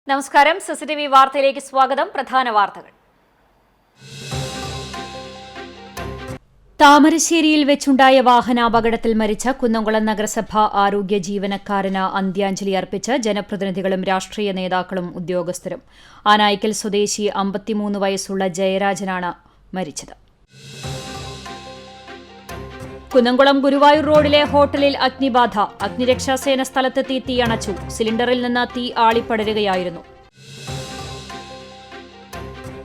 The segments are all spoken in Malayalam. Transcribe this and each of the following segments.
നമസ്കാരം. സിസിടിവി വാർത്തയിലേക്ക് സ്വാഗതം. പ്രധാന വാർത്തകൾ. താമരശ്ശേരിയിൽ വെച്ചുണ്ടായ വാഹനാപകടത്തിൽ മരിച്ച കുന്നംകുളം നഗരസഭ ആരോഗ്യ ജീവനക്കാരന് അന്ത്യാഞ്ജലി അർപ്പിച്ച് ജനപ്രതിനിധികളും രാഷ്ട്രീയ നേതാക്കളും ഉദ്യോഗസ്ഥരും. ആനായിക്കൽ സ്വദേശി 53 വയസ്സുള്ള ജയരാജനാണ് മരിച്ചത്. കുന്നംകുളം ഗുരുവായൂർ റോഡിലെ ഹോട്ടലിൽ അഗ്നിബാധ. അഗ്നിരക്ഷാസേന സ്ഥലത്തെത്തി തീയണച്ചു. സിലിണ്ടറിൽ നിന്ന് തീ ആളിപ്പടരുകയായിരുന്നു.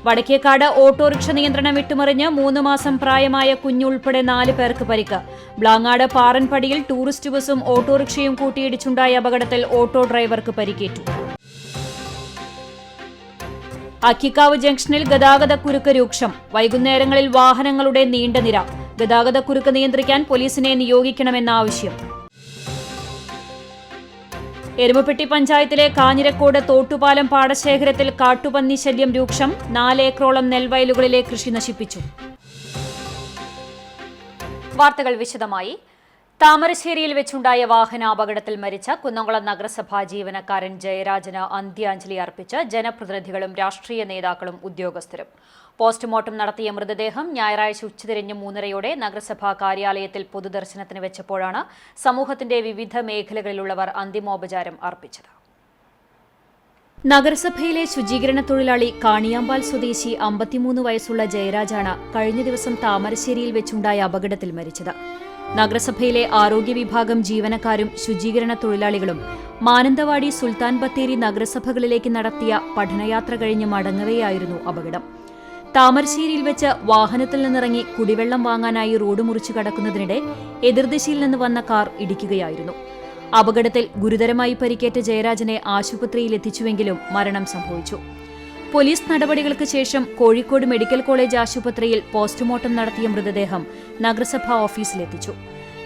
വടക്കേക്കാട് ഓട്ടോറിക്ഷ നിയന്ത്രണം വിട്ടുമറിഞ്ഞ് 3 മാസം പ്രായമായ കുഞ്ഞുൾപ്പെടെ 4 പേർക്ക് പരിക്ക്. ബ്ലാങ്ങാട് പാറൻപടിയിൽ ടൂറിസ്റ്റ് ബസും ഓട്ടോറിക്ഷയും കൂട്ടിയിടിച്ചുണ്ടായ അപകടത്തിൽ ഓട്ടോ ഡ്രൈവർക്ക് പരിക്കേറ്റു. അക്കിക്കാവ് ജംഗ്ഷനിൽ ഗതാഗതക്കുരുക്ക് രൂക്ഷം. വൈകുന്നേരങ്ങളിൽ വാഹനങ്ങളുടെ നീണ്ട നിര. ഗതാഗതക്കുരുക്ക് നിയന്ത്രിക്കാൻ പോലീസിനെ നിയോഗിക്കണമെന്ന ആവശ്യം. എരുമപ്പെട്ടി പഞ്ചായത്തിലെ കാഞ്ഞിരക്കോട് തോട്ടുപാലം പാടശേഖരത്തിൽ കാട്ടുപന്നി ശല്യം രൂക്ഷം. 4 ഏക്കറോളം നെൽവയലുകളിലെ കൃഷി നശിപ്പിച്ചു. വാർത്തകൾ വിശദമായി. താമരശ്ശേരിയിൽ വെച്ചുണ്ടായ വാഹനാപകടത്തിൽ മരിച്ച കുന്നംകുളം നഗരസഭാ ജീവനക്കാരൻ ജയരാജന് അന്ത്യാഞ്ജലി അർപ്പിച്ച് ജനപ്രതിനിധികളും രാഷ്ട്രീയ നേതാക്കളും ഉദ്യോഗസ്ഥരും. പോസ്റ്റ്മോർട്ടം നടത്തിയ മൃതദേഹം ഞായറാഴ്ച ഉച്ചതിരിഞ്ഞ് 3:30 നഗരസഭാ കാര്യാലയത്തിൽ പൊതുദർശനത്തിന് വെച്ചപ്പോഴാണ് സമൂഹത്തിന്റെ വിവിധ മേഖലകളിലുള്ളവർ അന്തിമോപചാരം അർപ്പിച്ചത്. നഗരസഭയിലെ ശുചീകരണ തൊഴിലാളി കാണിയാമ്പാൽ സ്വദേശി 53 വയസ്സുള്ള ജയരാജാണ് കഴിഞ്ഞ ദിവസം താമരശ്ശേരിയിൽ വെച്ചുണ്ടായ അപകടത്തിൽ മരിച്ചത്. നഗരസഭയിലെ ആരോഗ്യ വിഭാഗം ജീവനക്കാരും ശുചീകരണ തൊഴിലാളികളും മാനന്തവാടി സുൽത്താൻ ബത്തേരി നഗരസഭകളിലേക്ക് നടത്തിയ പഠനയാത്ര കഴിഞ്ഞ് മടങ്ങവെയായിരുന്നു അപകടം. താമരശ്ശേരിയിൽ വെച്ച് വാഹനത്തിൽ നിന്നിറങ്ങി കുടിവെള്ളം വാങ്ങാനായി റോഡ് മുറിച്ചു കടക്കുന്നതിനിടെ എതിർദിശയിൽ നിന്ന് വന്ന കാർ ഇടിക്കുകയായിരുന്നു. അപകടത്തിൽ ഗുരുതരമായി പരിക്കേറ്റ ജയരാജനെ ആശുപത്രിയിൽ എത്തിച്ചുവെങ്കിലും മരണം സംഭവിച്ചു. പോലീസ് നടപടികൾക്ക് ശേഷം കോഴിക്കോട് മെഡിക്കൽ കോളേജ് ആശുപത്രിയിൽ പോസ്റ്റ്മോർട്ടം നടത്തിയ മൃതദേഹം നഗരസഭാ ഓഫീസിലെത്തിച്ചു.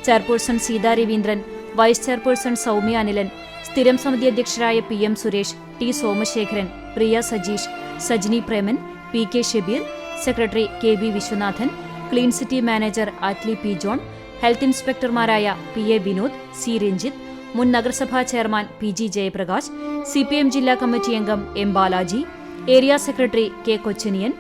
Chairperson Seetha Raveendran, vice chairperson Soumya Anilan, സ്ഥിരം സമിതി അധ്യക്ഷരായ PM Suresh, T Somasekharan, Priya Sajeesh, Sajni Preman, PK Shabeer, secretary KB Viswanathan, clean city manager Atli P John, health ഇൻസ്പെക്ടർമാരായ PA വിനോദ്, C രഞ്ജിത്ത്, മുൻ നഗരസഭാ ചെയർമാൻ PG ജയപ്രകാശ്, CPM ജില്ലാ കമ്മിറ്റി അംഗം M Balaji, area secretary K Kochaniyan,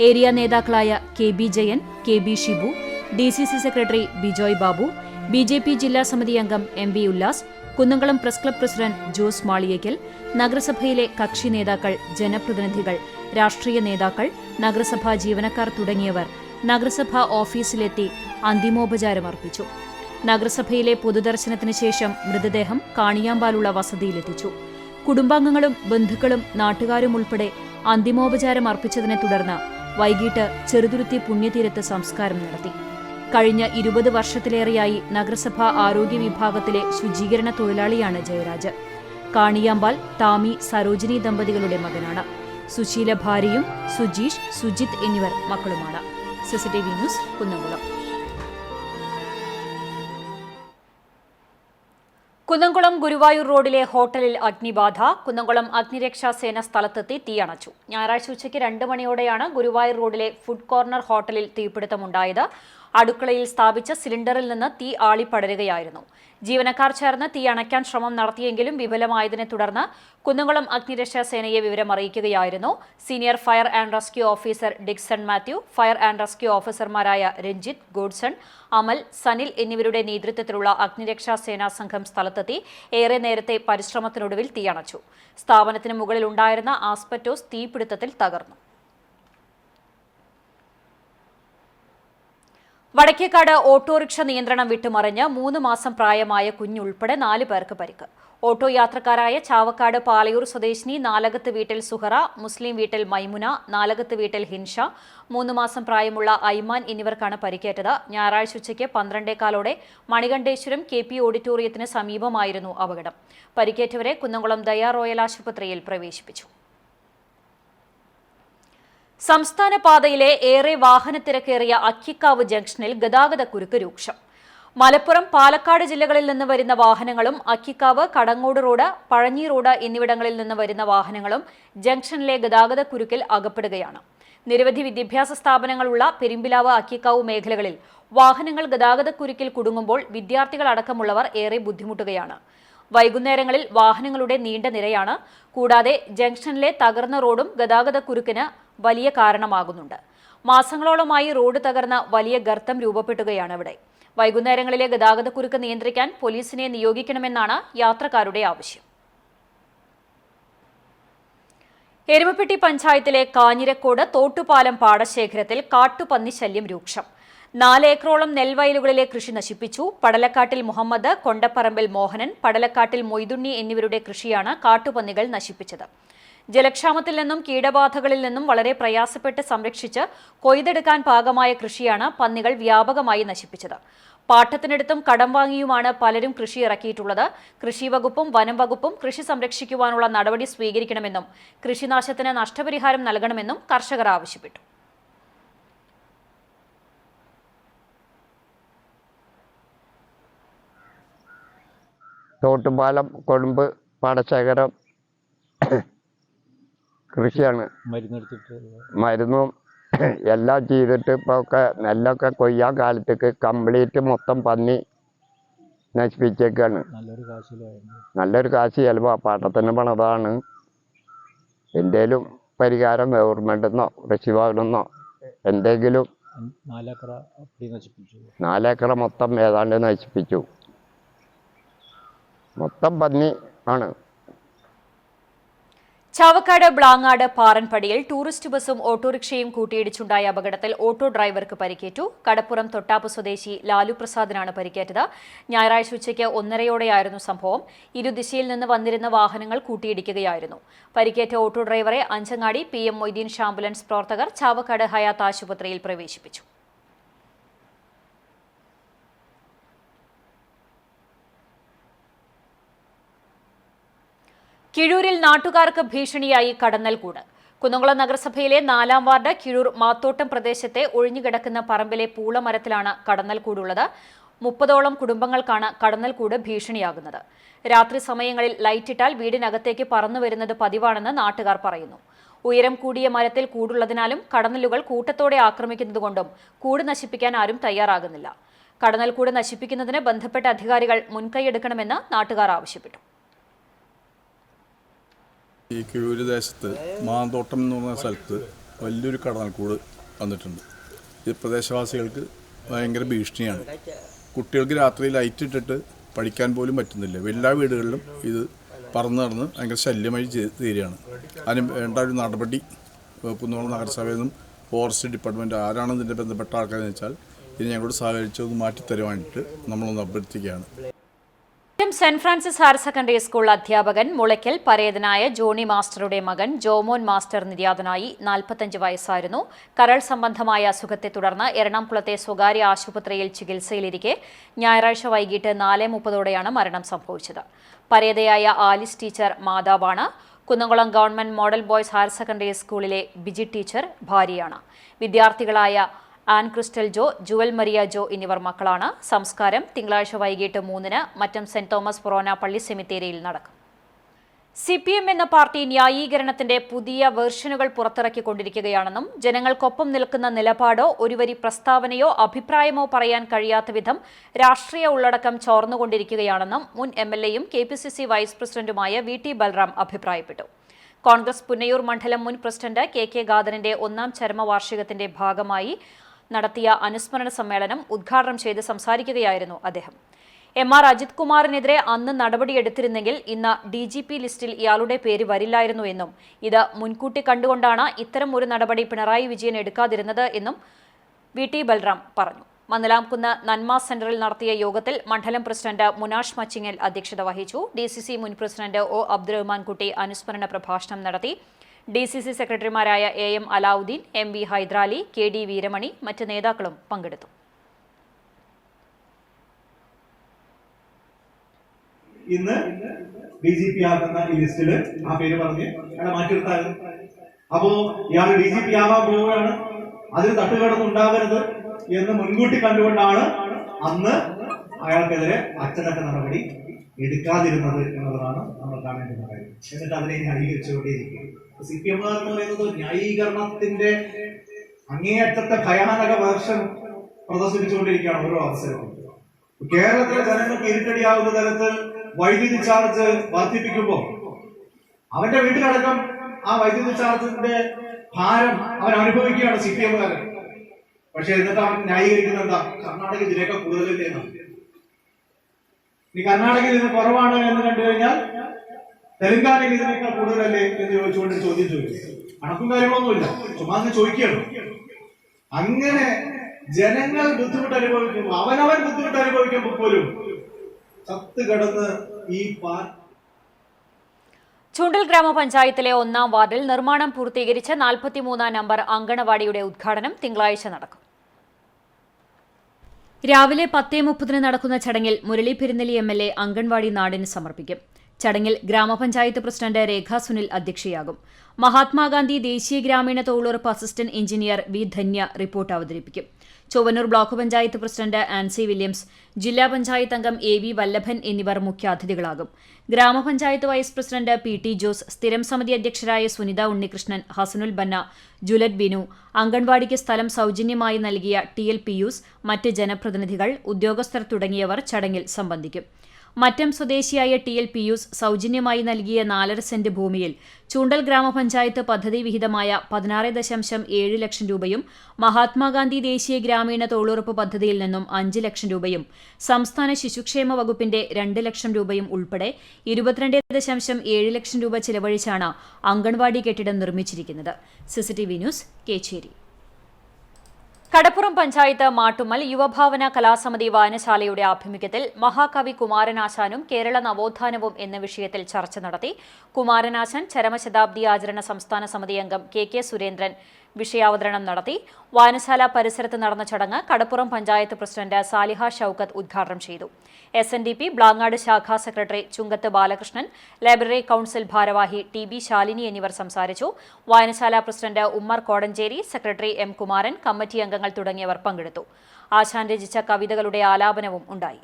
area നേതാക്കളായ KB Jayan, KB Shibu, DCC secretary Bijoy Babu, BJP ജില്ലാ സമിതി അംഗം MV Ullas, Kunnamkulam press club president Jose Maliyekkal, നഗരസഭയിലെ കക്ഷി നേതാക്കൾ, ജനപ്രതിനിധികൾ, രാഷ്ട്രീയ നേതാക്കൾ, നഗരസഭാ ജീവനക്കാർ തുടങ്ങിയവർ നഗരസഭാ ഓഫീസിലെത്തി അന്തിമോപചാരം അർപ്പിച്ചു. നഗരസഭയിലെ പൊതുദർശനത്തിന് ശേഷം മൃതദേഹം കാണിയാമ്പാലുള്ള വസതിയിലെത്തിച്ചു. കുടുംബാംഗങ്ങളും ബന്ധുക്കളും നാട്ടുകാരും ഉൾപ്പെടെ അന്തിമോപചാരം അർപ്പിച്ചതിനെ തുടർന്ന് വൈകിട്ട് ചെറുതുരുത്തി പുണ്യതീരത്ത് സംസ്കാരം നടത്തി. കഴിഞ്ഞ 20 വർഷത്തിലേറെയായി നഗരസഭാ ആരോഗ്യ വിഭാഗത്തിലെ ശുചീകരണ തൊഴിലാളിയാണ് ജയരാജ്. കാണിയാമ്പാൽ താമി സരോജിനി ദമ്പതികളുടെ മകനാണ്. സുശീല ഭാര്യയും സുജീഷ്, സുജിത് എന്നിവർ മക്കളുമാണ്. CCTV news, Kunnamkulam. കുന്നംകുളം ഗുരുവായൂർ റോഡിലെ ഹോട്ടലിൽ അഗ്നിബാധ. കുന്നംകുളം അഗ്നിരക്ഷാസേന സ്ഥലത്തെത്തി തീയണച്ചു. ഞായറാഴ്ച ഉച്ചയ്ക്ക് 2 മണിയോടെയാണ് ഗുരുവായൂർ റോഡിലെ ഫുഡ് കോർണർ ഹോട്ടലിൽ തീപിടുത്തമുണ്ടായത്. അടുക്കളയിൽ സ്ഥാപിച്ച സിലിണ്ടറിൽ നിന്ന് തീ ആളിപ്പടരുകയായിരുന്നു. ജീവനക്കാർ ചേർന്ന് തീ അണയ്ക്കാൻ ശ്രമം നടത്തിയെങ്കിലും വിഫലമായതിനെ തുടർന്ന് കുന്നംകുളം അഗ്നിരക്ഷാസേനയെ വിവരം അറിയിക്കുകയായിരുന്നു. Senior fire and rescue officer Dixon Mathew, fire and rescue ഓഫീസർമാരായ രഞ്ജിത്ത്, ഗോഡ്സൺ, അമൽ, സനിൽ എന്നിവരുടെ നേതൃത്വത്തിലുള്ള അഗ്നിരക്ഷാസേനാ സംഘം സ്ഥലത്തെത്തി ഏറെ നേരത്തെ പരിശ്രമത്തിനൊടുവിൽ തീയണച്ചു. സ്ഥാപനത്തിന് മുകളിൽ ഉണ്ടായിരുന്ന ആസ്പെറ്റോസ് തീപിടുത്തത്തിൽ തകർന്നു. വടക്കേക്കാട് ഓട്ടോറിക്ഷ നിയന്ത്രണം വിട്ടുമറിഞ്ഞ് 3 മാസം പ്രായമായ കുഞ്ഞുൾപ്പെടെ 4 പേർക്ക് പരിക്ക്. ഓട്ടോ യാത്രക്കാരായ ചാവക്കാട് പാലയൂർ സ്വദേശിനി നാലകത്ത് വീട്ടിൽ സുഹറ, മുസ്ലിം വീട്ടിൽ മൈമുന, നാലകത്ത് വീട്ടിൽ ഹിൻഷ, 3 മാസം പ്രായമുള്ള ഐമാൻ എന്നിവർക്കാണ് പരിക്കേറ്റത്. ഞായറാഴ്ച ഉച്ചയ്ക്ക് 12:15 മണികണ്ഠേശ്വരം KP ഓഡിറ്റോറിയത്തിന് സമീപമായിരുന്നു അപകടം. പരിക്കേറ്റവരെ കുന്നംകുളം ദയ റോയൽ ആശുപത്രിയിൽ പ്രവേശിപ്പിച്ചു. സംസ്ഥാന പാതയിലെ ഏറെ വാഹനത്തിരക്കേറിയ അക്കിക്കാവ് ജംഗ്ഷനിൽ ഗതാഗതക്കുരുക്ക് രൂക്ഷം. മലപ്പുറം, പാലക്കാട് ജില്ലകളിൽ നിന്ന് വരുന്ന വാഹനങ്ങളും അക്കിക്കാവ്, കടങ്ങോട് റോഡ്, പഴഞ്ഞി റോഡ് എന്നിവിടങ്ങളിൽ നിന്ന് വരുന്ന വാഹനങ്ങളും ജംഗ്ഷനിലെ ഗതാഗതക്കുരുക്കിൽ അകപ്പെടുകയാണ്. നിരവധി വിദ്യാഭ്യാസ സ്ഥാപനങ്ങളുള്ള പെരുമ്പിലാവ്, അക്കിക്കാവ് മേഖലകളിൽ വാഹനങ്ങൾ ഗതാഗതക്കുരുക്കിൽ കുടുങ്ങുമ്പോൾ വിദ്യാർത്ഥികളടക്കമുള്ളവർ ഏറെ ബുദ്ധിമുട്ടുകയാണ്. വൈകുന്നേരങ്ങളിൽ വാഹനങ്ങളുടെ നീണ്ട നിരയാണ്. കൂടാതെ ജംഗ്ഷനിലെ തകർന്ന റോഡും ഗതാഗതക്കുരുക്കിന് വലിയ കാരണമാകുന്നുണ്ട്. മാസങ്ങളോളമായി റോഡ് തകർന്ന വലിയ ഗർത്തം രൂപപ്പെടുകയാണ് ഇവിടെ. വൈകുന്നേരങ്ങളിലെ ഗതാഗതക്കുരുക്ക് നിയന്ത്രിക്കാൻ പോലീസിനെ നിയോഗിക്കണമെന്നാണ് യാത്രക്കാരുടെ ആവശ്യം. എരുമപ്പെട്ടി പഞ്ചായത്തിലെ കാഞ്ഞിരക്കോട് തോട്ടുപാലം പാടശേഖരത്തിൽ കാട്ടുപന്നി ശല്യം രൂക്ഷം. 4 ഏക്കറോളം നെൽവയലുകളിലെ കൃഷി നശിപ്പിച്ചു. പടലക്കാട്ടിൽ മുഹമ്മദ്, കൊണ്ടപ്പറമ്പിൽ മോഹനൻ, പടലക്കാട്ടിൽ മൊയ്തുണ്ണി എന്നിവരുടെ കൃഷിയാണ് കാട്ടുപന്നികൾ നശിപ്പിച്ചത്. ജലക്ഷാമത്തിൽ നിന്നും കീടബാധകളിൽ നിന്നും വളരെ പ്രയാസപ്പെട്ട് സംരക്ഷിച്ച് കൊയ്തെടുക്കാൻ പാകമായ കൃഷിയാണ് പന്നികൾ വ്യാപകമായി നശിപ്പിച്ചത്. പാട്ടത്തിനടുത്തും കടം വാങ്ങിയുമാണ് പലരും കൃഷി ഇറക്കിയിട്ടുള്ളത്. കൃഷി വകുപ്പും വനം വകുപ്പും കൃഷി സംരക്ഷിക്കുവാനുള്ള നടപടി സ്വീകരിക്കണമെന്നും കൃഷിനാശത്തിന് നഷ്ടപരിഹാരം നൽകണമെന്നും കർഷകർ ആവശ്യപ്പെട്ടു. തോട്ടുപാലം കൊഴുമ്പ് പാടശേഖരം കൃഷിയാണ്. മരുന്നും എല്ലാം ചെയ്തിട്ട് ഇപ്പോൾ നെല്ലൊക്കെ കൊയ്യാൻ കാലത്തേക്ക് കംപ്ലീറ്റ് മൊത്തം പന്നി നശിപ്പിച്ചേക്കാണ്. നല്ലൊരു കാശ് ചിലവാ. പാട്ടത്തിന് പണതാണ്. എന്തേലും പരിഹാരം ഗവൺമെന്റിൽ നിന്നോ കൃഷിഭവനിൽ നിന്നോ എന്തെങ്കിലും. 4 ഏക്കർ മൊത്തം ഏതാണ്ട് നശിപ്പിച്ചു. മൊത്തം പന്നി ആണ്. ചാവക്കാട് ബ്ലാങ്ങാട് പാറൻപടിയിൽ ടൂറിസ്റ്റ് ബസും ഓട്ടോറിക്ഷയും കൂട്ടിയിടിച്ചുണ്ടായ അപകടത്തിൽ ഓട്ടോ ഡ്രൈവർക്ക് പരിക്കേറ്റു. കടപ്പുറം തൊട്ടാപ്പ് സ്വദേശി ലാലു പ്രസാദിനാണ് പരിക്കേറ്റത്. ഞായറാഴ്ച ഉച്ചയ്ക്ക് 1:30യോടെയായിരുന്നു സംഭവം. ഇരുദിശയിൽ നിന്ന് വന്നിരുന്ന വാഹനങ്ങൾ കൂട്ടിയിടിക്കുകയായിരുന്നു. പരിക്കേറ്റ ഓട്ടോ ഡ്രൈവറെ അഞ്ചങ്ങാടി PM മൊയ്തീൻ ആംബുലൻസ് പ്രവർത്തകർ ചാവക്കാട് ഹയാത്ത് ആശുപത്രിയിൽ പ്രവേശിപ്പിച്ചു. കിഴൂരിൽ നാട്ടുകാർക്ക് ഭീഷണിയായി കടന്നൽക്കൂട്. കുന്നംകുളം നഗരസഭയിലെ 4-ാം വാർഡ് കിഴൂർ മാത്തോട്ടം പ്രദേശത്തെ ഒഴിഞ്ഞുകിടക്കുന്ന പറമ്പിലെ പൂളമരത്തിലാണ് കടന്നൽക്കൂടുള്ളത്. 30ഓളം കുടുംബങ്ങൾക്കാണ് കടന്നൽക്കൂട് ഭീഷണിയാകുന്നത്. രാത്രി സമയങ്ങളിൽ ലൈറ്റിട്ടാൽ വീടിനകത്തേക്ക് പറന്നു വരുന്നത് പതിവാണെന്ന് നാട്ടുകാർ പറയുന്നു. ഉയരം കൂടിയ മരത്തിൽ കൂടുള്ളതിനാലും കടന്നലുകൾ കൂട്ടത്തോടെ ആക്രമിക്കുന്നതുകൊണ്ടും കൂട് നശിപ്പിക്കാൻ ആരും തയ്യാറാകുന്നില്ല. കടന്നൽക്കൂട് നശിപ്പിക്കുന്നതിന് ബന്ധപ്പെട്ട അധികാരികൾ മുൻകൈയെടുക്കണമെന്ന് നാട്ടുകാർ ആവശ്യപ്പെട്ടു. ഈ കിഴൂര് ദേശത്ത് മാന്തോട്ടം എന്ന് പറഞ്ഞ സ്ഥലത്ത് വലിയൊരു കടന്നൽക്കൂട് വന്നിട്ടുണ്ട്. ഇത് പ്രദേശവാസികൾക്ക് ഭയങ്കര ഭീഷണിയാണ്. കുട്ടികൾക്ക് രാത്രി ലൈറ്റ് ഇട്ടിട്ട് പഠിക്കാൻ പോലും പറ്റുന്നില്ല. എല്ലാ വീടുകളിലും ഇത് പറന്ന് നടന്ന് ഭയങ്കര ശല്യമായി തീരുകയാണ്. അതിന് വേണ്ട ഒരു നടപടി കുന്നംകുളം നഗരസഭയിൽ നിന്നും ഫോറസ്റ്റ് ഡിപ്പാർട്ട്മെൻറ്റ് ആരാണ് ഇതിൻ്റെ ബന്ധപ്പെട്ട ആൾക്കാരെന്ന് വെച്ചാൽ ഇത് ഞങ്ങളോട് സഹകരിച്ചൊന്ന് മാറ്റിത്തരുവാനായിട്ട് നമ്മളൊന്ന് അഭ്യർത്ഥിക്കുകയാണ്. Saint Francis higher secondary school അധ്യാപകൻ മുളയ്ക്കൽ പരേതനായ ജോണി മാസ്റ്ററുടെ മകൻ ജോമോൻ മാസ്റ്റർ നിര്യാതനായി. 45 വയസ്സായിരുന്നു. കരൾ സംബന്ധമായ അസുഖത്തെ തുടർന്ന് എറണാകുളത്തെ സ്വകാര്യ ആശുപത്രിയിൽ ചികിത്സയിലിരിക്കെ ഞായറാഴ്ച വൈകിട്ട് 4:30ഓടെയാണ് മരണം സംഭവിച്ചത്. പരേതയായ ആലിസ് ടീച്ചർ മാതാവാണ്. Kunnamkulam government model boys higher secondary സ്കൂളിലെ ബിജി ടീച്ചർ ഭാര്യയാണ്. വിദ്യാർത്ഥികളായ Ann Crystal Jo, Jewel Maria Jo എന്നിവർ മക്കളാണ്. സംസ്കാരം തിങ്കളാഴ്ച വൈകിട്ട് 3-ന് മറ്റം സെന്റ് തോമസ് ഫൊറോന പള്ളി സെമിത്തേരിയിൽ നടക്കും. CPM എന്ന പാർട്ടി ന്യായീകരണത്തിന്റെ പുതിയ വെർഷനുകൾ പുറത്തിറക്കിക്കൊണ്ടിരിക്കുകയാണെന്നും ജനങ്ങൾക്കൊപ്പം നിൽക്കുന്ന നിലപാടോ ഒരു വരി പ്രസ്താവനയോ അഭിപ്രായമോ പറയാൻ കഴിയാത്ത വിധം രാഷ്ട്രീയ ഉള്ളടക്കം ചോർന്നുകൊണ്ടിരിക്കുകയാണെന്നും മുൻ MLAയും KPCC വൈസ് പ്രസിഡന്റുമായ VT ബൽറാം അഭിപ്രായപ്പെട്ടു. കോൺഗ്രസ് പുന്നയൂർ മണ്ഡലം മുൻ പ്രസിഡന്റ് KK ഗാദറിന്റെ 1-ാം ചരമവാർഷികത്തിന്റെ ഭാഗമായി നടത്തിയ അനുസ്മരണ സമ്മേളനം ഉദ്ഘാടനം ചെയ്ത് സംസാരിക്കുകയായിരുന്നു അദ്ദേഹം. MR അജിത് കുമാറിനെതിരെ അന്ന് നടപടിയെടുത്തിരുന്നെങ്കിൽ ഇന്ന് DGP ലിസ്റ്റിൽ ഇയാളുടെ പേര് വരില്ലായിരുന്നു എന്നും ഇത് മുൻകൂട്ടി കണ്ടുകൊണ്ടാണ് ഇത്തരം ഒരു നടപടി പിണറായി വിജയൻ എടുക്കാതിരുന്നത് എന്നും VT ബൽറാം പറഞ്ഞു. മന്നലാംകുന്ന് നന്മ സെന്ററിൽ നടത്തിയ യോഗത്തിൽ മണ്ഡലം പ്രസിഡന്റ് മുനാഷ് മച്ചിങ്ങൽ അധ്യക്ഷത വഹിച്ചു. DCC മുൻ പ്രസിഡന്റ് O അബ്ദുറഹ്മാൻ കുട്ടി അനുസ്മരണ പ്രഭാഷണം നടത്തി. DCC സെക്രട്ടറിമാരായ AM Alauddin, MV Hyder Ali, KD Veeramani, മറ്റ് നേതാക്കളും പങ്കെടുത്തു. ഇന്ന് DGP ആകുന്ന ഈ ലിസ്റ്റില് ആ പേര് പറഞ്ഞ് അയാളെ മാറ്റിയെടുത്തായിരുന്നു. അപ്പോ ഇയാൾ DGP ആവാൻ പോവുകയാണ്, അതിന് തട്ടുകടന്നുണ്ടാവരുത് എന്ന് മുൻകൂട്ടി കണ്ടുകൊണ്ടാണ് അന്ന് അയാൾക്കെതിരെ അച്ചടക്ക നടപടി എടുക്കാതിരുന്നത് എന്നുള്ളതാണ് നമ്മൾ കാണേണ്ടുന്ന കാര്യം. എന്നിട്ട് അതിനെ ന്യായീകരിച്ചുകൊണ്ടേയിരിക്കും. CPM എന്ന് പറയുന്നത് ന്യായീകരണത്തിന്റെ അങ്ങേയറ്റത്തെ ഭയാനക വേർഷൻ പ്രദർശിപ്പിച്ചുകൊണ്ടിരിക്കുകയാണ് ഓരോ അവസരവും. കേരളത്തിലെ ജനങ്ങൾക്ക് ഇരുട്ടടിയാവുന്ന തരത്തിൽ വൈദ്യുതി ചാർജ് വർദ്ധിപ്പിക്കുമ്പോൾ അവന്റെ വീട്ടിലടക്കം ആ വൈദ്യുതി ചാർജിന്റെ ഭാരം അവൻ അനുഭവിക്കുകയാണ് CPM-കാരൻ. പക്ഷെ എന്നിട്ട് അവൻ ന്യായീകരിക്കുന്നത് എന്താ? കർണാടക ഇതിനേക്കാൾ കൂടുതലല്ലേ എന്നാണ്. ഈ കർണാടകയിൽ ഇതിന് കുറവാണ് എന്ന് കണ്ടു കഴിഞ്ഞാൽ തെലങ്കാനയിൽ ഇതിനേക്കാൾ കൂടുതലല്ലേ എന്ന് ചോദിച്ചുകൊണ്ട് ചോദ്യം ചോദിച്ചു. കണക്കും കാര്യങ്ങളൊന്നുമില്ല, ചുമ്മാ ചോദിക്കുകയാണ്. അങ്ങനെ ജനങ്ങൾ ബുദ്ധിമുട്ട് അനുഭവിക്കുമ്പോൾ, അവനവൻ ബുദ്ധിമുട്ട് അനുഭവിക്കുമ്പോൾ പോലും ചത്ത് കിടന്ന് ഈ ചൂണ്ടൽ ഗ്രാമപഞ്ചായത്തിലെ 1-ാം വാർഡിൽ നിർമ്മാണം പൂർത്തീകരിച്ച 43-ാം നമ്പർ അങ്കണവാടിയുടെ ഉദ്ഘാടനം തിങ്കളാഴ്ച നടക്കും. രാവിലെ 10:30 നടക്കുന്ന ചടങ്ങിൽ മുരളി പെരുന്നെല്ലി MLA അങ്കൺവാടി നാടിന് സമർപ്പിക്കും. ചടങ്ങിൽ ഗ്രാമപഞ്ചായത്ത് പ്രസിഡന്റ് രേഖ സുനിൽ അധ്യക്ഷയാകും. മഹാത്മാഗാന്ധി ദേശീയ ഗ്രാമീണ തൊഴിലുറപ്പ് assistant engineer V Dhanya report അവതരിപ്പിക്കും. Chowwannur block panchayat president Ancy Williams, ജില്ലാ പഞ്ചായത്ത് അംഗം AV വല്ലഭൻ എന്നിവർ മുഖ്യാതിഥികളാകും. ഗ്രാമപഞ്ചായത്ത് വൈസ് പ്രസിഡന്റ് PT ജോസ്, സ്ഥിരം സമിതി അധ്യക്ഷരായ സുനിത ഉണ്ണികൃഷ്ണൻ, ഹസനുൽ ബന്ന, ജുലറ്റ് ബിനു, അങ്കൺവാടിക്ക് സ്ഥലം സൌജന്യമായി നൽകിയ TL പിയൂസ്, മറ്റ് ജനപ്രതിനിധികൾ, ഉദ്യോഗസ്ഥർ തുടങ്ങിയവർ ചടങ്ങിൽ സംബന്ധിക്കും. മറ്റം സ്വദേശിയായ TL പിയൂസ് സൌജന്യമായി നൽകിയ 4.5 സെന്റ് ഭൂമിയിൽ ചൂണ്ടൽ ഗ്രാമപഞ്ചായത്ത് പദ്ധതി വിഹിതമായ 16.7 ലക്ഷം രൂപയും മഹാത്മാഗാന്ധി ദേശീയ ഗ്രാമീണ തൊഴിലുറപ്പ് പദ്ധതിയിൽ നിന്നും 5 ലക്ഷം രൂപയും സംസ്ഥാന ശിശുക്ഷേമ വകുപ്പിന്റെ 2 ലക്ഷം രൂപയും ഉൾപ്പെടെ 22.7 ലക്ഷം രൂപ ചിലവഴിച്ചാണ് അങ്കൺവാടി കെട്ടിടം നിർമ്മിച്ചിരിക്കുന്നത്. CCTV news, Kechery. കടപ്പുറം പഞ്ചായത്ത് മാട്ടുമ്മൽ യുവഭാവന കലാസമിതി വായനശാലയുടെ ആഭിമുഖ്യത്തിൽ മഹാകവി കുമാരനാശാനും കേരള നവോത്ഥാനവും എന്ന വിഷയത്തിൽ ചർച്ച നടത്തി. കുമാരനാശാൻ ചരമശതാബ്ദി ആചരണ സംസ്ഥാന സമിതി അംഗം KK സുരേന്ദ്രൻ വിഷയാവതരണം നടത്തി. വായനശാല പരിസരത്ത് നടന്ന ചടങ്ങ് കടപ്പുറം പഞ്ചായത്ത് പ്രസിഡന്റ് സാലിഹ ഷൌക്കത്ത് ഉദ്ഘാടനം ചെയ്തു. SNDP ബ്ലാങ്ങാട് ശാഖാ secretary Chunkath Balakrishnan, library council ഭാരവാഹി TB ശാലിനി എന്നിവർ സംസാരിച്ചു. വായനശാല president Ummer Kodanchery, secretary M Kumaran, committee അംഗങ്ങൾ തുടങ്ങിയവർ പങ്കെടുത്തു. ആശാൻ രചിച്ച കവിതകളുടെ ആലാപനവും ഉണ്ടായി.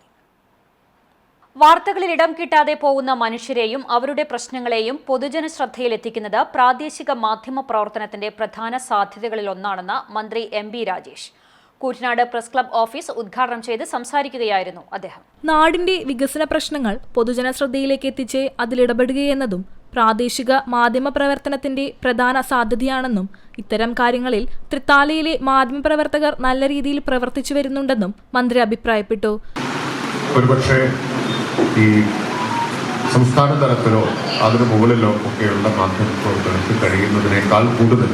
വാർത്തകളിൽ ഇടം കിട്ടാതെ പോകുന്ന മനുഷ്യരെയും അവരുടെ പ്രശ്നങ്ങളെയും പൊതുജന ശ്രദ്ധയിലെത്തിക്കുന്നത് പ്രാദേശിക മാധ്യമ പ്രവർത്തനത്തിന്റെ പ്രധാന സാധ്യതകളിലൊന്നാണെന്ന് മന്ത്രി MB Rajesh. Koottanad press club office ഉദ്ഘാടനം ചെയ്ത് സംസാരിക്കുകയായിരുന്നു അദ്ദേഹം. നാടിന്റെ വികസന പ്രശ്നങ്ങൾ പൊതുജന ശ്രദ്ധയിലേക്ക് എത്തിച്ച് അതിലിടപെടുകയെന്നതും പ്രാദേശിക മാധ്യമ പ്രവർത്തനത്തിന്റെ പ്രധാന സാധ്യതയാണെന്നും ഇത്തരം കാര്യങ്ങളിൽ തൃത്താലയിലെ മാധ്യമപ്രവർത്തകർ നല്ല രീതിയിൽ പ്രവർത്തിച്ചു വരുന്നുണ്ടെന്നും മന്ത്രി അഭിപ്രായപ്പെട്ടു. ഒരുപക്ഷെ ഈ സംസ്ഥാന തലത്തിലോ അതിനു മുകളിലോ ഒക്കെയുള്ള മാധ്യമ പ്രവർത്തനങ്ങൾക്ക് കഴിയുന്നതിനേക്കാൾ കൂടുതൽ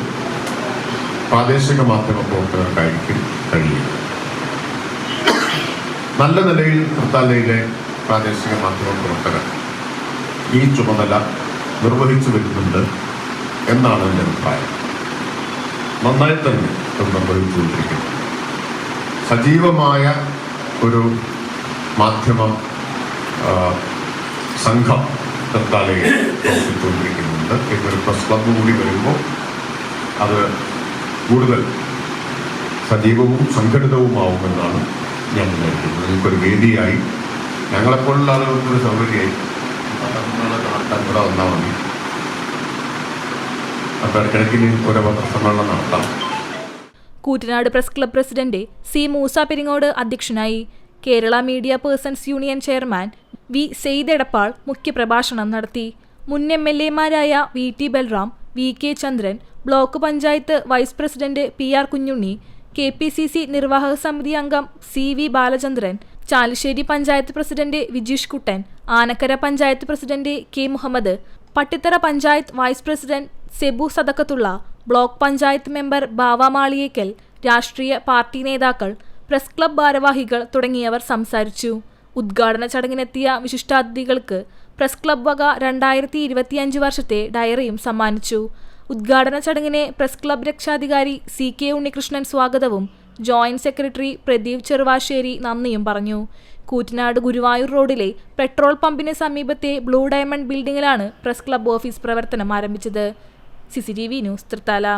പ്രാദേശിക മാധ്യമ പ്രവർത്തകർക്കായിരിക്കും കഴിയും. നല്ല നിലയിൽ തൃത്താലയിലെ പ്രാദേശിക മാധ്യമ പ്രവർത്തകർ ഈ ചുമതല നിർവഹിച്ചു വരുന്നുണ്ട് എന്നാണ് എൻ്റെ അഭിപ്രായം. നന്നായി തന്നെ നിർവഹിച്ചുകൊണ്ടിരിക്കുന്നു. സജീവമായ ഒരു മാധ്യമ സംഘം തൃത്താലയിൽ പ്രവർത്തിച്ചുകൊണ്ടിരിക്കുന്നുണ്ട്. ഇതൊരു പ്രസ് ക്ലബ് കൂടി വരുമ്പോൾ അത് കൂടുതൽ സജീവവും സംഘടിതവുമാവുമെന്നാണ് ഞാൻ വിചാരിക്കുന്നത്. നമുക്കൊരു വേദിയായി ഞങ്ങളെപ്പോലുള്ള ആളുകൾക്കൊരു സൗകര്യമായി നടത്താൻ ഇവിടെ വന്നാൽ മതി. അപ്പോൾ ഇടയ്ക്കിടയ്ക്ക് ഓരോ പത്രസമ്മേളനം നടത്താം. Koottanad press club president C Moosa Peringode അധ്യക്ഷനായി. Kerala media persons union chairman V Sayed Edappal മുഖ്യപ്രഭാഷണം നടത്തി. മുൻ MLA-മാരായ VT Balram, VK Chandran, block panchayat vice president PR Kunjunni, KPCC നിർവാഹക സമിതി അംഗം CV Balachandran, Chalissery panchayat president Vijeesh Kuttan, Anakkara panchayat president K Muhammad, Pattithara panchayat vice president Sebu Sadakkathulla, block panchayat member Bava Maliyekkal, രാഷ്ട്രീയ പാർട്ടി നേതാക്കൾ, പ്രസ് ക്ലബ് ഭാരവാഹികൾ തുടങ്ങിയവർ സംസാരിച്ചു. ഉദ്ഘാടന ചടങ്ങിനെത്തിയ വിശിഷ്ടാതിഥികൾക്ക് പ്രസ് ക്ലബ് വക 2025 വർഷത്തെ ഡയറിയും സമ്മാനിച്ചു. ഉദ്ഘാടന ചടങ്ങിനെ പ്രസ് ക്ലബ് രക്ഷാധികാരി CK ഉണ്ണികൃഷ്ണൻ സ്വാഗതവും ജോയിന്റ് സെക്രട്ടറി പ്രദീപ് ചെറുവാശ്ശേരി നന്ദിയും പറഞ്ഞു. കൂറ്റനാട് ഗുരുവായൂർ റോഡിലെ പെട്രോൾ പമ്പിന് സമീപത്തെ ബ്ലൂ ഡയമണ്ട് ബിൽഡിംഗിലാണ് പ്രസ് ക്ലബ് ഓഫീസ് പ്രവർത്തനം ആരംഭിച്ചത്. CCTV news, Thrithala.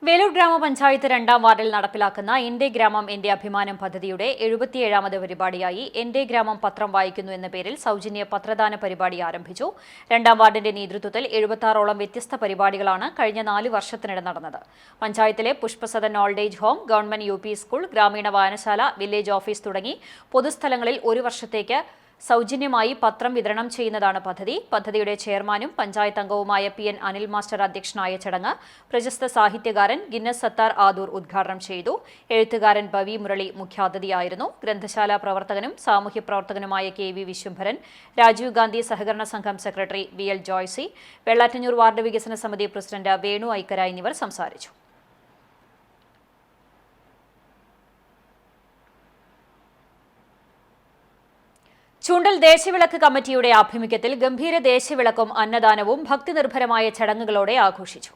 വേലൂർ ഗ്രാമപഞ്ചായത്ത് 2-ാം വാർഡിൽ നടപ്പിലാക്കുന്ന എന്റെ ഗ്രാമം എന്റെ അഭിമാനം പദ്ധതിയുടെ 77ാമത് പരിപാടിയായി എന്റെ ഗ്രാമം പത്രം വായിക്കുന്നു എന്ന പേരിൽ സൗജന്യ പത്രദാന പരിപാടി ആരംഭിച്ചു. 2-ാം വാർഡിന്റെ നേതൃത്വത്തിൽ 76ഓളം വ്യത്യസ്ത പരിപാടികളാണ് കഴിഞ്ഞ 4 വർഷത്തിനിടെ നടന്നത്. പഞ്ചായത്തിലെ Pushpasadan old age home, government UP school, ഗ്രാമീണ വായനശാല, വില്ലേജ് ഓഫീസ് തുടങ്ങി പൊതുസ്ഥലങ്ങളിൽ 1 വർഷത്തേക്ക് സൗജന്യമായി പത്രം വിതരണം ചെയ്യുന്നതാണ് പദ്ധതി. പദ്ധതിയുടെ ചെയർമാനും പഞ്ചായത്ത് അംഗവുമായ PN അനിൽ മാസ്റ്റർ അധ്യക്ഷനായ ചടങ്ങ് പ്രശസ്ത സാഹിത്യകാരൻ ഗിന്നസ് സത്താർ ആദൂർ ഉദ്ഘാടനം ചെയ്തു. എഴുത്തുകാരൻ ബവി മുരളി മുഖ്യാതിഥിയായിരുന്നു. ഗ്രന്ഥശാല പ്രവർത്തകനും സാമൂഹ്യ പ്രവർത്തകനുമായ KV വിശ്വംഭരൻ, രാജീവ് ഗാന്ധി സഹകരണ സംഘം secretary BL Joicy, Vellattanjur ward വികസന സമിതി പ്രസിഡന്റ് വേണു ഐക്കര എന്നിവർ സംസാരിച്ചു. ചൂണ്ടൽ ദേശവിളക്ക് കമ്മിറ്റിയുടെ ആഭിമുഖ്യത്തിൽ ഗംഭീര ദേശവിളക്കും അന്നദാനവും ഭക്തിനിർഭരമായ ചടങ്ങുകളോടെ ആഘോഷിച്ചു.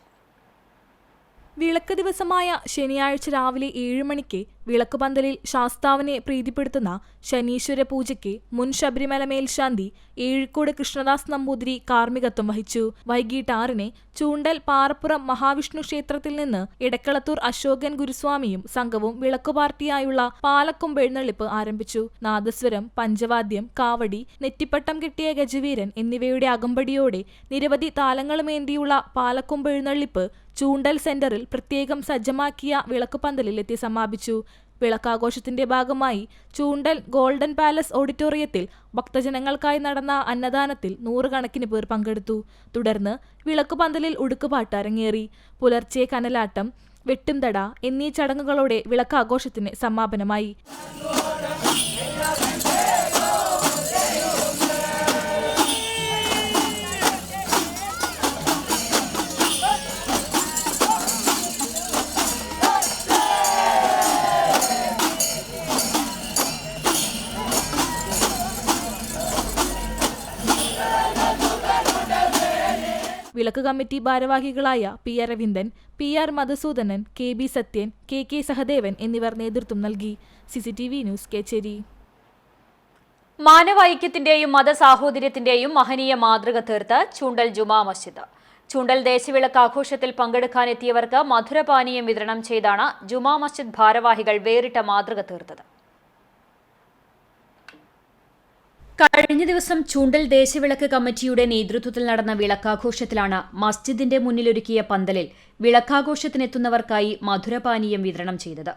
വിളക്ക് ദിവസമായ ശനിയാഴ്ച രാവിലെ 7 മണിക്ക് വിളക്കുപന്തലിൽ ശാസ്താവിനെ പ്രീതിപ്പെടുത്തുന്ന ശനീശ്വര പൂജയ്ക്ക് മുൻ ശബരിമല മേൽശാന്തി ഏഴിക്കോട് കൃഷ്ണദാസ് നമ്പൂതിരി കാർമ്മികത്വം വഹിച്ചു. വൈകിട്ട് 6-ന് ചൂണ്ടൽ പാറപ്പുറം മഹാവിഷ്ണു ക്ഷേത്രത്തിൽ നിന്ന് ഇടക്കളത്തൂർ അശോകൻ ഗുരുസ്വാമിയും സംഘവും വിളക്കുപാർട്ടിയായുള്ള പാലക്കൊമ്പ് എഴുന്നള്ളിപ്പ് ആരംഭിച്ചു. നാദസ്വരം, പഞ്ചവാദ്യം, കാവടി, നെറ്റിപ്പട്ടം കെട്ടിയ ഗജവീരൻ എന്നിവയുടെ അകമ്പടിയോടെ നിരവധി താലങ്ങളുമേന്തിയുള്ള പാലക്കൊമ്പ് എഴുന്നള്ളിപ്പ് ചൂണ്ടൽ സെന്ററിൽ പ്രത്യേകം സജ്ജമാക്കിയ വിളക്കുപന്തലിൽ എത്തി സമാപിച്ചു. വിളക്കാഘോഷത്തിന്റെ ഭാഗമായി ചൂണ്ടൽ ഗോൾഡൻ പാലസ് ഓഡിറ്റോറിയത്തിൽ ഭക്തജനങ്ങൾക്കായി നടന്ന അന്നദാനത്തിൽ 100 കണക്കിന് പേർ പങ്കെടുത്തു. തുടർന്ന് വിളക്കുപന്തലിൽ ഉടുക്കുപാട്ട് അരങ്ങേറി. പുലർച്ചെ കനലാട്ടം, വെട്ടുംതട എന്നീ ചടങ്ങുകളോടെ വിളക്കാഘോഷത്തിന് സമാപനമായി. വിളക്ക് കമ്മിറ്റി ഭാരവാഹികളായ P. Aravindan, PR Madhusoodanan, KB Sathyan, KK Sahadevan എന്നിവർ നേതൃത്വം നൽകി. CCTV news, Kechery. മാനവൈക്യത്തിന്റെയും മതസാഹോദര്യത്തിന്റെയും മഹനീയ മാതൃക തീർത്ത് ചൂണ്ടൽ ജുമാ മസ്ജിദ്. ചൂണ്ടൽ ദേശവിളക്ക് ആഘോഷത്തിൽ പങ്കെടുക്കാനെത്തിയവർക്ക് മധുരപാനീയം വിതരണം ചെയ്താണ് ജുമാ മസ്ജിദ് ഭാരവാഹികൾ വേറിട്ട മാതൃക തീർത്തത്. കഴിഞ്ഞ ദിവസം ചൂണ്ടൽ ദേശവിളക്ക് കമ്മിറ്റിയുടെ നേതൃത്വത്തിൽ നടന്ന വിളക്കാഘോഷത്തിലാണ് മസ്ജിദിന്റെ മുന്നിലൊരുക്കിയ പന്തലിൽ വിളക്കാഘോഷത്തിനെത്തുന്നവർക്കായി മധുരപാനീയം വിതരണം ചെയ്തത്.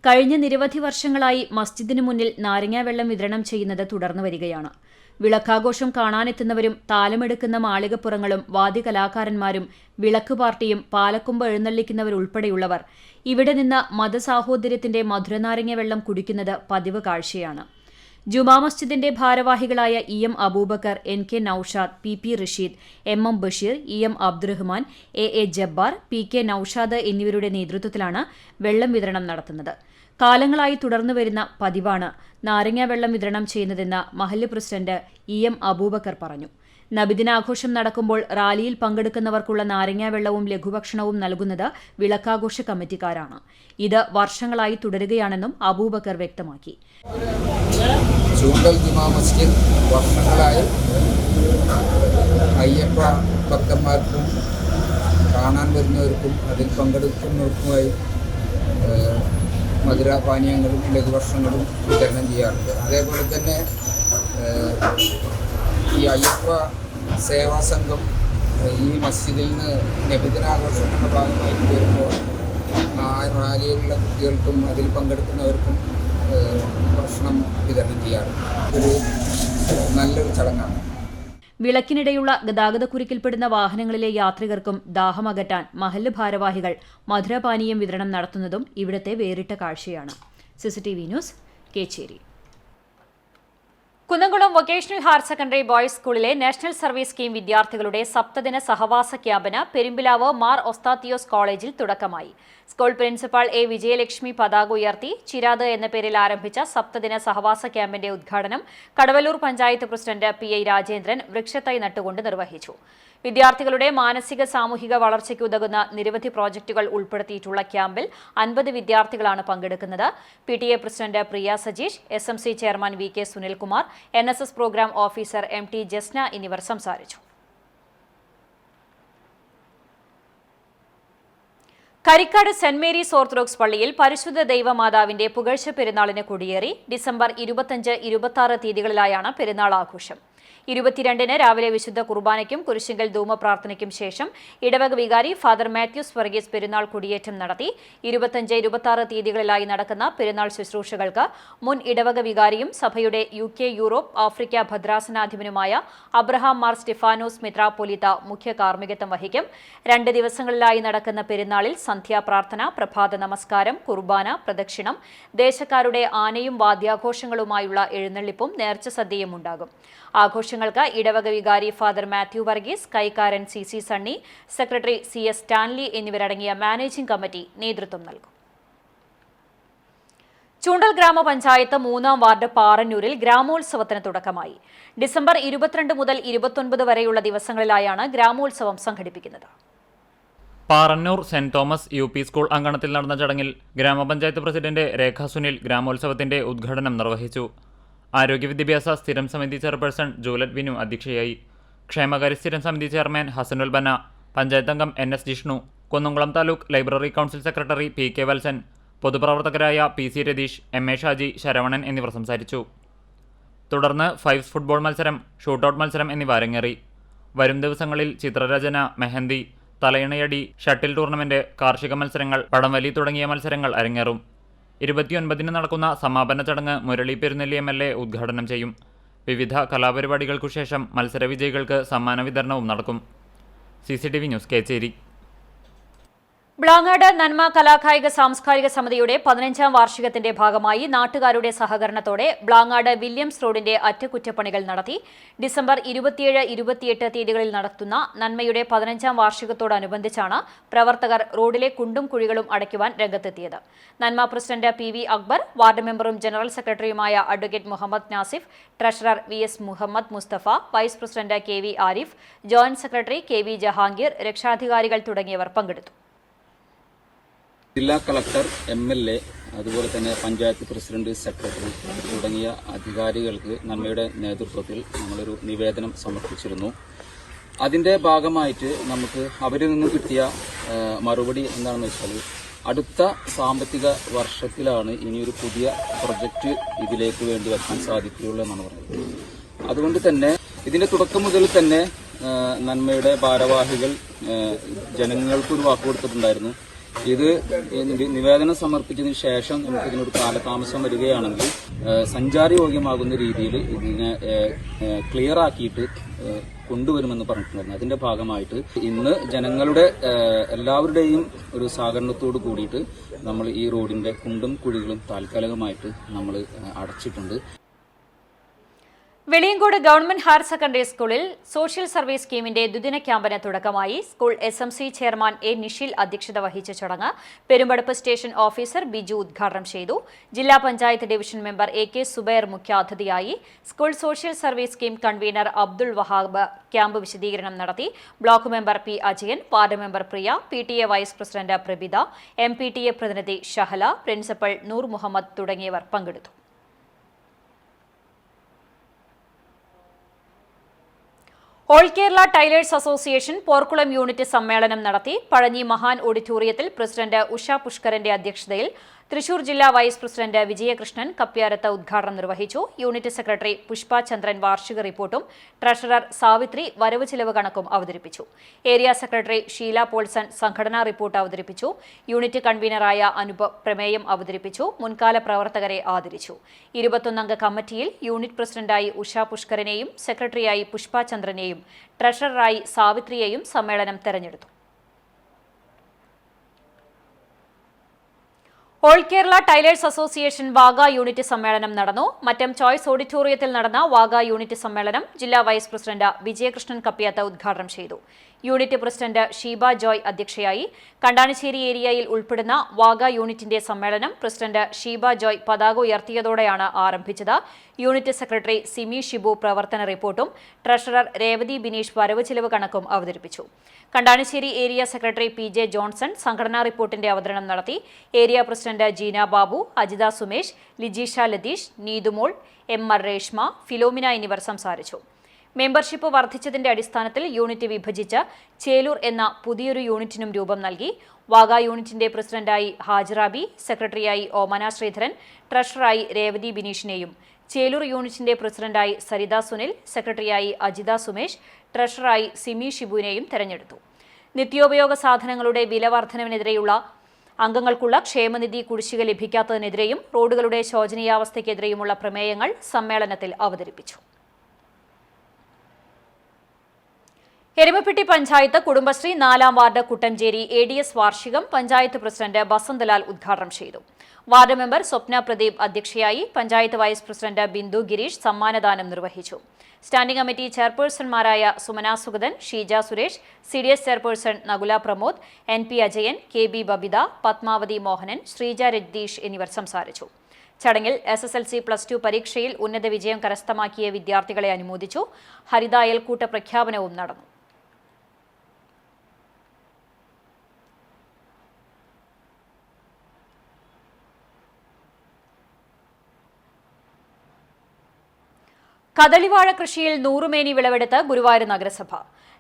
കഴിഞ്ഞ നിരവധി വർഷങ്ങളായി മസ്ജിദിനു മുന്നിൽ നാരങ്ങാവെള്ളം വിതരണം ചെയ്യുന്നത് തുടർന്നു വരികയാണ്. വിളക്കാഘോഷം കാണാനെത്തുന്നവരും താലമെടുക്കുന്ന മാളികപ്പുറങ്ങളും വാദ്യകലാകാരന്മാരും വിളക്ക് പാർട്ടിയും പാലക്കൊമ്പ് എഴുന്നള്ളിക്കുന്നവരുൾപ്പെടെയുള്ളവർ ഇവിടെ നിന്ന് മതസാഹോദര്യത്തിന്റെ മധുരനാരങ്ങ വെള്ളം കുടിക്കുന്നത് പതിവ് കാഴ്ചയാണ്. ജുമാ മസ്ജിദിന്റെ ഭാരവാഹികളായ EM Abubakar, NK Naushad, PP Rasheed, MM Basheer, EM Abdurahman, AA Jabbar, PK Naushad എന്നിവരുടെ നേതൃത്വത്തിലാണ് വെള്ളം വിതരണം നടത്തുന്നത്. കാലങ്ങളായി തുടർന്നുവരുന്ന പതിവാണ് നാരങ്ങ വെള്ളം വിതരണം ചെയ്യുന്നതെന്ന് മഹല്ല് പ്രസിഡന്റ് EM അബൂബക്കർ പറഞ്ഞു. നബിദിനാഘോഷം നടക്കുമ്പോൾ റാലിയിൽ പങ്കെടുക്കുന്നവർക്കുള്ള നാരങ്ങാവെള്ളവും ലഘുഭക്ഷണവും നൽകുന്നത് വിളക്കാഘോഷ കമ്മിറ്റിക്കാരാണ്. ഇത് വർഷങ്ങളായി തുടരുകയാണെന്നും അബൂബക്കർ വ്യക്തമാക്കി. ചൂണ്ടൽ ജുമാ മസ്ജിദ് വർഷങ്ങളായി അയ്യപ്പ ഭക്തന്മാർക്കും കാണാൻ വരുന്നവർക്കും അതിൽ പങ്കെടുക്കുന്നവർക്കുമായി മധുരപാനീയങ്ങളും ലഘുഭക്ഷണങ്ങളും വിതരണം ചെയ്യാറുണ്ട്. അതേപോലെ തന്നെ ഈ അയ്യപ്പ സേവാ സംഘം ഈ മസ്ജിദിൽ നിന്ന് നബിദിനാഘോഷങ്ങളുടെ ഭാഗമായിട്ട് വരുമ്പോൾ ആ റാലിയിലുള്ള കുട്ടികൾക്കും അതിൽ പങ്കെടുക്കുന്നവർക്കും ഭക്ഷണം വിതരണം ചെയ്യാറുണ്ട്. ഒരു നല്ലൊരു ചടങ്ങാണ്. വിളക്കിനിടെയുള്ള ഗതാഗതക്കുരുക്കിൽപ്പെടുന്ന വാഹനങ്ങളിലെ യാത്രികർക്കും ദാഹമകറ്റാൻ മഹല്ല് ഭാരവാഹികൾ മധുരപാനീയം വിതരണം നടത്തുന്നതും ഇവിടുത്തെ വേറിട്ട കാഴ്ചയാണ്. CCTV news, Kechery. Kunnamkulam vocational higher secondary boys സ്കൂളിലെ നാഷണൽ സർവീസ് സ്കീം വിദ്യാർത്ഥികളുടെ സപ്തദിന സഹവാസ ക്യാമ്പിന് പെരുമ്പിലാവ് മാർ ഒസ്താത്തിയോസ് കോളേജിൽ തുടക്കമായി. School principal A. വിജയലക്ഷ്മി പതാക ഉയർത്തി ചിരാത് എന്ന പേരിൽ ആരംഭിച്ച സപ്തദിന സഹവാസ ക്യാമ്പിന്റെ ഉദ്ഘാടനം കടവല്ലൂർ പഞ്ചായത്ത് പ്രസിഡന്റ് PI രാജേന്ദ്രൻ വൃക്ഷത്തൈ നട്ടുകൊണ്ട് നിർവഹിച്ചു. വിദ്യാർത്ഥികളുടെ മാനസിക സാമൂഹിക വളർച്ചയ്ക്ക് ഉതകുന്ന നിരവധി പ്രോജക്റ്റുകൾ ഉൾപ്പെടുത്തിയിട്ടുള്ള ക്യാമ്പിൽ 50 വിദ്യാർത്ഥികളാണ് പങ്കെടുക്കുന്നത്. PTA president Priya Sajeesh, SMC chairman VK Sunilkumar, NSS programme officer MT Jasna എന്നിവർ സംസാരിച്ചു. കരിക്കാട് സെന്റ് മേരീസ് ഓർത്തഡോക്സ് പള്ളിയിൽ പരിശുദ്ധ ദൈവമാതാവിന്റെ പുകഴ്ച പെരുന്നാളിന് കൊടിയേറി. ഡിസംബർ 25, 26 തീയതികളിലായാണ് പെരുന്നാൾ ആഘോഷം. 22-ന് രാവിലെ വിശുദ്ധ കുർബാനയ്ക്കും കുരിശിങ്കൽ ധൂമപ്രാർത്ഥനയ്ക്കും ശേഷം ഇടവക വികാരി ഫാദർ മാത്യൂസ് വർഗീസ് പെരുന്നാൾ കുടിയേറ്റം നടത്തി. 25-26 തീയതികളിലായി നടക്കുന്ന പെരുന്നാൾ ശുശ്രൂഷകൾക്ക് മുൻ ഇടവക വികാരിയും സഭയുടെ UK, യൂറോപ്പ്, ആഫ്രിക്ക ഭദ്രാസനാധിപനുമായ അബ്രഹാം മാർ സ്റ്റെഫാനോസ് മെത്രാപ്പൊലീത്ത മുഖ്യ കാർമ്മികത്വം വഹിക്കും. 2 ദിവസങ്ങളിലായി നടക്കുന്ന പെരുന്നാളിൽ സന്ധ്യാപ്രാർത്ഥന, പ്രഭാത നമസ്കാരം, കുർബാന, പ്രദക്ഷിണം, ദേശക്കാരുടെ ആനയും വാദ്യാഘോഷങ്ങളുമായുള്ള എഴുന്നള്ളിപ്പും നേർച്ച സദ്യയും ഉണ്ടാകും. ആഘോഷങ്ങൾക്ക് ഇടവക വികാരി ഫാദർ മാത്യു വർഗീസ്, കൈക്കാരൻ CC Sunny, secretary CS Stanley എന്നിവരടങ്ങിയ മാനേജിംഗ് കമ്മിറ്റി നേതൃത്വം നൽകും. ചൂണ്ടൽ ഗ്രാമപഞ്ചായത്ത് 3-ാം വാർഡ് പാറന്നൂരിൽ ഗ്രാമോത്സവത്തിന് തുടക്കമായി. ഡിസംബർ 22 മുതൽ 29 വരെയുള്ള ദിവസങ്ങളിലായാണ് ഗ്രാമോത്സവം സംഘടിപ്പിക്കുന്നത്. Parannur saint Thomas UP school അങ്കണത്തിൽ നടന്ന ചടങ്ങിൽ ഗ്രാമപഞ്ചായത്ത് പ്രസിഡന്റ് രേഖ സുനിൽ ഗ്രാമോത്സവത്തിന്റെ ഉദ്ഘാടനം നിർവഹിച്ചു. ആരോഗ്യ വിദ്യാഭ്യാസ സ്ഥിരം സമിതി ചെയർപേഴ്സൺ ജൂലറ്റ് വിനു അധ്യക്ഷയായി. ക്ഷേമകാര്യ സ്ഥിരം സമിതി ചെയർമാൻ ഹസനുൽ ബന, പഞ്ചായത്ത് അംഗം NS Jishnu, Kunnamkulam taluk library council secretary PK Valsan, പൊതുപ്രവർത്തകരായ PC രതീഷ്, MA ഷാജി, ശരവണൻ എന്നിവർ സംസാരിച്ചു. തുടർന്ന് ഫൈവ്സ് ഫുട്ബോൾ മത്സരം, ഷൂട്ടൌട്ട് മത്സരം എന്നിവ അരങ്ങേറി. വരും ദിവസങ്ങളിൽ ചിത്രരചന, മെഹന്തി, തലയിണയടി, ഷട്ടിൽ ടൂർണമെന്റ്, കാർഷിക മത്സരങ്ങൾ, പടംവലി തുടങ്ങിയ മത്സരങ്ങൾ അരങ്ങേറും. 29-ന് നടക്കുന്ന സമാപന ചടങ്ങ് മുരളി പെരുന്നെല്ലി MLA ഉദ്ഘാടനം ചെയ്യും. വിവിധ കലാപരിപാടികൾക്കു ശേഷം മത്സര വിജയികൾക്ക് സമ്മാന വിതരണവും നടക്കും. CCTV news Kecheri. ബ്ലാങ്ങാട് നന്മ കലാകായിക സാംസ്കാരിക സമിതിയുടെ 15-ാം വാർഷികത്തിന്റെ ഭാഗമായി നാട്ടുകാരുടെ സഹകരണത്തോടെ ബ്ലാങ്ങാട് വില്യംസ് റോഡിന്റെ അറ്റകുറ്റപ്പണികൾ നടത്തി. ഡിസംബർ 27, 28 തീയതികളിൽ നടത്തുന്ന നന്മയുടെ 15-ാം വാർഷികത്തോടനുബന്ധിച്ചാണ് പ്രവർത്തകർ റോഡിലെ കുണ്ടും കുഴികളും അടയ്ക്കുവാൻ രംഗത്തെത്തിയത്. Nanma president PV Akbar, ward മെമ്പറും ജനറൽ സെക്രട്ടറിയുമായ advocate Muhammad Nasif, treasurer VS Muhammad Musthafa, vice president KV Arif, joint secretary KV Jahangir, രക്ഷാധികാരികൾ തുടങ്ങിയവർ പങ്കെടുത്തു. ജില്ലാ കളക്ടർ, MLA, അതുപോലെ തന്നെ പഞ്ചായത്ത് പ്രസിഡന്റ്, സെക്രട്ടറി തുടങ്ങിയ അധികാരികൾക്ക് നന്മയുടെ നേതൃത്വത്തിൽ നമ്മളൊരു നിവേദനം സമർപ്പിച്ചിരുന്നു. അതിന്റെ ഭാഗമായിട്ട് നമുക്ക് അവരിൽ നിന്നും കിട്ടിയ മറുപടി എന്താണെന്ന് വെച്ചാൽ, അടുത്ത സാമ്പത്തിക വർഷത്തിലാണ് ഇനിയൊരു പുതിയ പ്രൊജക്റ്റ് ഇതിലേക്ക് വേണ്ടി വെക്കാൻ സാധിക്കുകയുള്ളൂ എന്നാണ് പറയുന്നത്. അതുകൊണ്ട് തന്നെ ഇതിന്റെ തുടക്കം മുതൽ തന്നെ നന്മയുടെ ഭാരവാഹികൾ ജനങ്ങൾക്കൊരു വാക്ക് കൊടുത്തിട്ടുണ്ടായിരുന്നു. ഇത് നിവേദനം സമർപ്പിച്ചതിന് ശേഷം നമുക്ക് ഇതിനൊരു കാലതാമസം വരികയാണെങ്കിൽ സഞ്ചാരയോഗ്യമാകുന്ന രീതിയിൽ ഇതിനെ ക്ലിയർ ആക്കിയിട്ട് കൊണ്ടുവരുമെന്ന് പറഞ്ഞിട്ടുണ്ടായിരുന്നു. അതിന്റെ ഭാഗമായിട്ട് ഇന്ന് ജനങ്ങളുടെ എല്ലാവരുടെയും ഒരു സഹകരണത്തോട് കൂടിയിട്ട് നമ്മൾ ഈ റോഡിന്റെ കുണ്ടും കുഴികളും താൽക്കാലികമായിട്ട് നമ്മൾ അടച്ചിട്ടുണ്ട്. വെളിയങ്കോട് ഗവൺമെന്റ് ഹയർ സെക്കൻഡറി സ്കൂളിൽ സോഷ്യൽ സർവീസ് സ്കീമിന്റെ ദ്വിദിന ക്യാമ്പിന് തുടക്കമായി. School SMC chairman A. നിഷിൽ അധ്യക്ഷത വഹിച്ച ചടങ്ങ് പെരുമ്പടപ്പ് സ്റ്റേഷൻ ഓഫീസർ ബിജു ഉദ്ഘാടനം ചെയ്തു. ജില്ലാ panchayat division member AK Subair മുഖ്യാതിഥിയായി. School social service scheme convener Abdul Wahab camp വിശദീകരണം നടത്തി. Block member P. Ajayan, ward member Priya, PTA vice president Prabitha, MPTA പ്രതിനിധി ഷഹല, പ്രിൻസിപ്പൽ നൂർ മുഹമ്മദ് തുടങ്ങിയവർ പങ്കെടുത്തു. All Kerala tailors association Porkulam unit സമ്മേളനം നടത്തി. പഴഞ്ഞി മഹാൻ ഓഡിറ്റോറിയത്തിൽ പ്രസിഡന്റ് ഉഷ പുഷ്കരന്റെ അധ്യക്ഷതയിൽ തൃശൂർ ജില്ലാ വൈസ് പ്രസിഡന്റ് വിജയകൃഷ്ണൻ കപ്പ്യാരത്ത് ഉദ്ഘാടനം നിർവഹിച്ചു. യൂണിറ്റ് സെക്രട്ടറി പുഷ്പ ചന്ദ്രൻ വാർഷിക റിപ്പോർട്ടും ട്രഷറർ സാവിത്രി വരവ് ചിലവ് കണക്കും അവതരിപ്പിച്ചു. ഏരിയ സെക്രട്ടറി ഷീല പോൾസൺ സംഘടനാ റിപ്പോർട്ട് അവതരിപ്പിച്ചു. യൂണിറ്റ് കൺവീനറായ അനുപ് പ്രമേയം അവതരിപ്പിച്ചു. മുൻകാല പ്രവർത്തകരെ ആദരിച്ചു. 21-അംഗ കമ്മിറ്റിയിൽ യൂണിറ്റ് പ്രസിഡന്റായി ഉഷ പുഷ്കരനെയും സെക്രട്ടറിയായി പുഷ്പ ചന്ദ്രനെയും ട്രഷററായി സാവിത്രിയെയും സമ്മേളനം തെരഞ്ഞെടുത്തു. ഓൾ കേരള ടൈലേഴ്സ് അസോസിയേഷൻ വാഗ യൂണിറ്റ് സമ്മേളനം നടന്നു. മറ്റം ചോയ്സ് ഓഡിറ്റോറിയത്തിൽ നടന്ന വാഗ യൂണിറ്റ് സമ്മേളനം ജില്ലാ വൈസ് പ്രസിഡന്റ് വിജയകൃഷ്ണൻ കപ്പ്യാത്ത് ഉദ്ഘാടനം ചെയ്തു. യൂണിറ്റ് പ്രസിഡന്റ് ഷീബ ജോയ് അധ്യക്ഷയായി. കണ്ടാണിശ്ശേരി ഏരിയയിൽ ഉൾപ്പെടുന്ന വാഗ യൂണിറ്റിന്റെ സമ്മേളനം പ്രസിഡന്റ് ഷീബ ജോയ് പതാക ഉയർത്തിയതോടെയാണ് ആരംഭിച്ചത്. യൂണിറ്റ് സെക്രട്ടറി സിമി ഷിബു പ്രവർത്തന റിപ്പോർട്ടും ട്രഷറർ രേവതി ബിനീഷ് വരവ് ചിലവ് കണക്കും അവതരിപ്പിച്ചു. Kandanassery area secretary PJ Johnson സംഘടനാ റിപ്പോർട്ടിന്റെ അവതരണം നടത്തി. Area president Jeena Babu, Ajitha Sumesh, ലിജീഷ Latheesh, Neethumol, MR Reshma, Philomena എന്നിവർ സംസാരിച്ചു. മെമ്പർഷിപ്പ് വർദ്ധിച്ചതിന്റെ അടിസ്ഥാനത്തിൽ യൂണിറ്റ് വിഭജിച്ച് ചേലൂർ എന്ന പുതിയൊരു യൂണിറ്റിനും രൂപം നൽകി. വാഗ യൂണിറ്റിന്റെ പ്രസിഡന്റായി ഹാജറാബി, സെക്രട്ടറിയായി ഓമന ശ്രീധരൻ, ട്രഷററായി രേവതി ബിനീഷിനെയും ചേലൂർ യൂണിറ്റിന്റെ പ്രസിഡന്റായി സരിത സുനിൽ, സെക്രട്ടറിയായി അജിത സുമേഷ്, ട്രഷററായി സിമി ഷിബുവിനെയും തെരഞ്ഞെടുത്തു. നിത്യോപയോഗ സാധനങ്ങളുടെ വില വർധനവിനെതിരെയുള്ള അംഗങ്ങൾക്കുള്ള ക്ഷേമനിധി കുടിശ്ശിക ലഭിക്കാത്തതിനെതിരെയും റോഡുകളുടെ ശോചനീയാവസ്ഥയ്ക്കെതിരെയുമുള്ള പ്രമേയങ്ങൾ സമ്മേളനത്തിൽ അവതരിപ്പിച്ചു. എരുമപ്പെട്ടി പഞ്ചായത്ത് കുടുംബശ്രീ 4-ാം വാർഡ് കുട്ടഞ്ചേരി ADS വാർഷികം പഞ്ചായത്ത് പ്രസിഡന്റ് ബസന്തലാൽ ഉദ്ഘാടനം ചെയ്തു. വാർഡ് മെമ്പർ സ്വപ്ന പ്രദീപ് അധ്യക്ഷയായി. പഞ്ചായത്ത് വൈസ് പ്രസിഡന്റ് ബിന്ദു ഗിരീഷ് സമ്മാനദാനം നിർവഹിച്ചു. സ്റ്റാൻഡിംഗ് കമ്മിറ്റി ചെയർപേഴ്സൺമാരായ Sumana Sugathan, Sheeja Suresh, CDS chairperson Nakula Pramod, NP Ajayan, KB Babitha, Padmavathi Mohanan, Sreeja Rajeesh എന്നിവർ സംസാരിച്ചു. ചടങ്ങിൽ SSLC +2 പരീക്ഷയിൽ ഉന്നത വിജയം കരസ്ഥമാക്കിയ വിദ്യാർത്ഥികളെ അനുമോദിച്ചു. ഹരിത അയൽക്കൂട്ട പ്രഖ്യാപനവും നടന്നു. കദളിവാഴ കൃഷിയിൽ 100 മേനി വിളവെടുത്ത് ഗുരുവായൂർ നഗരസഭ.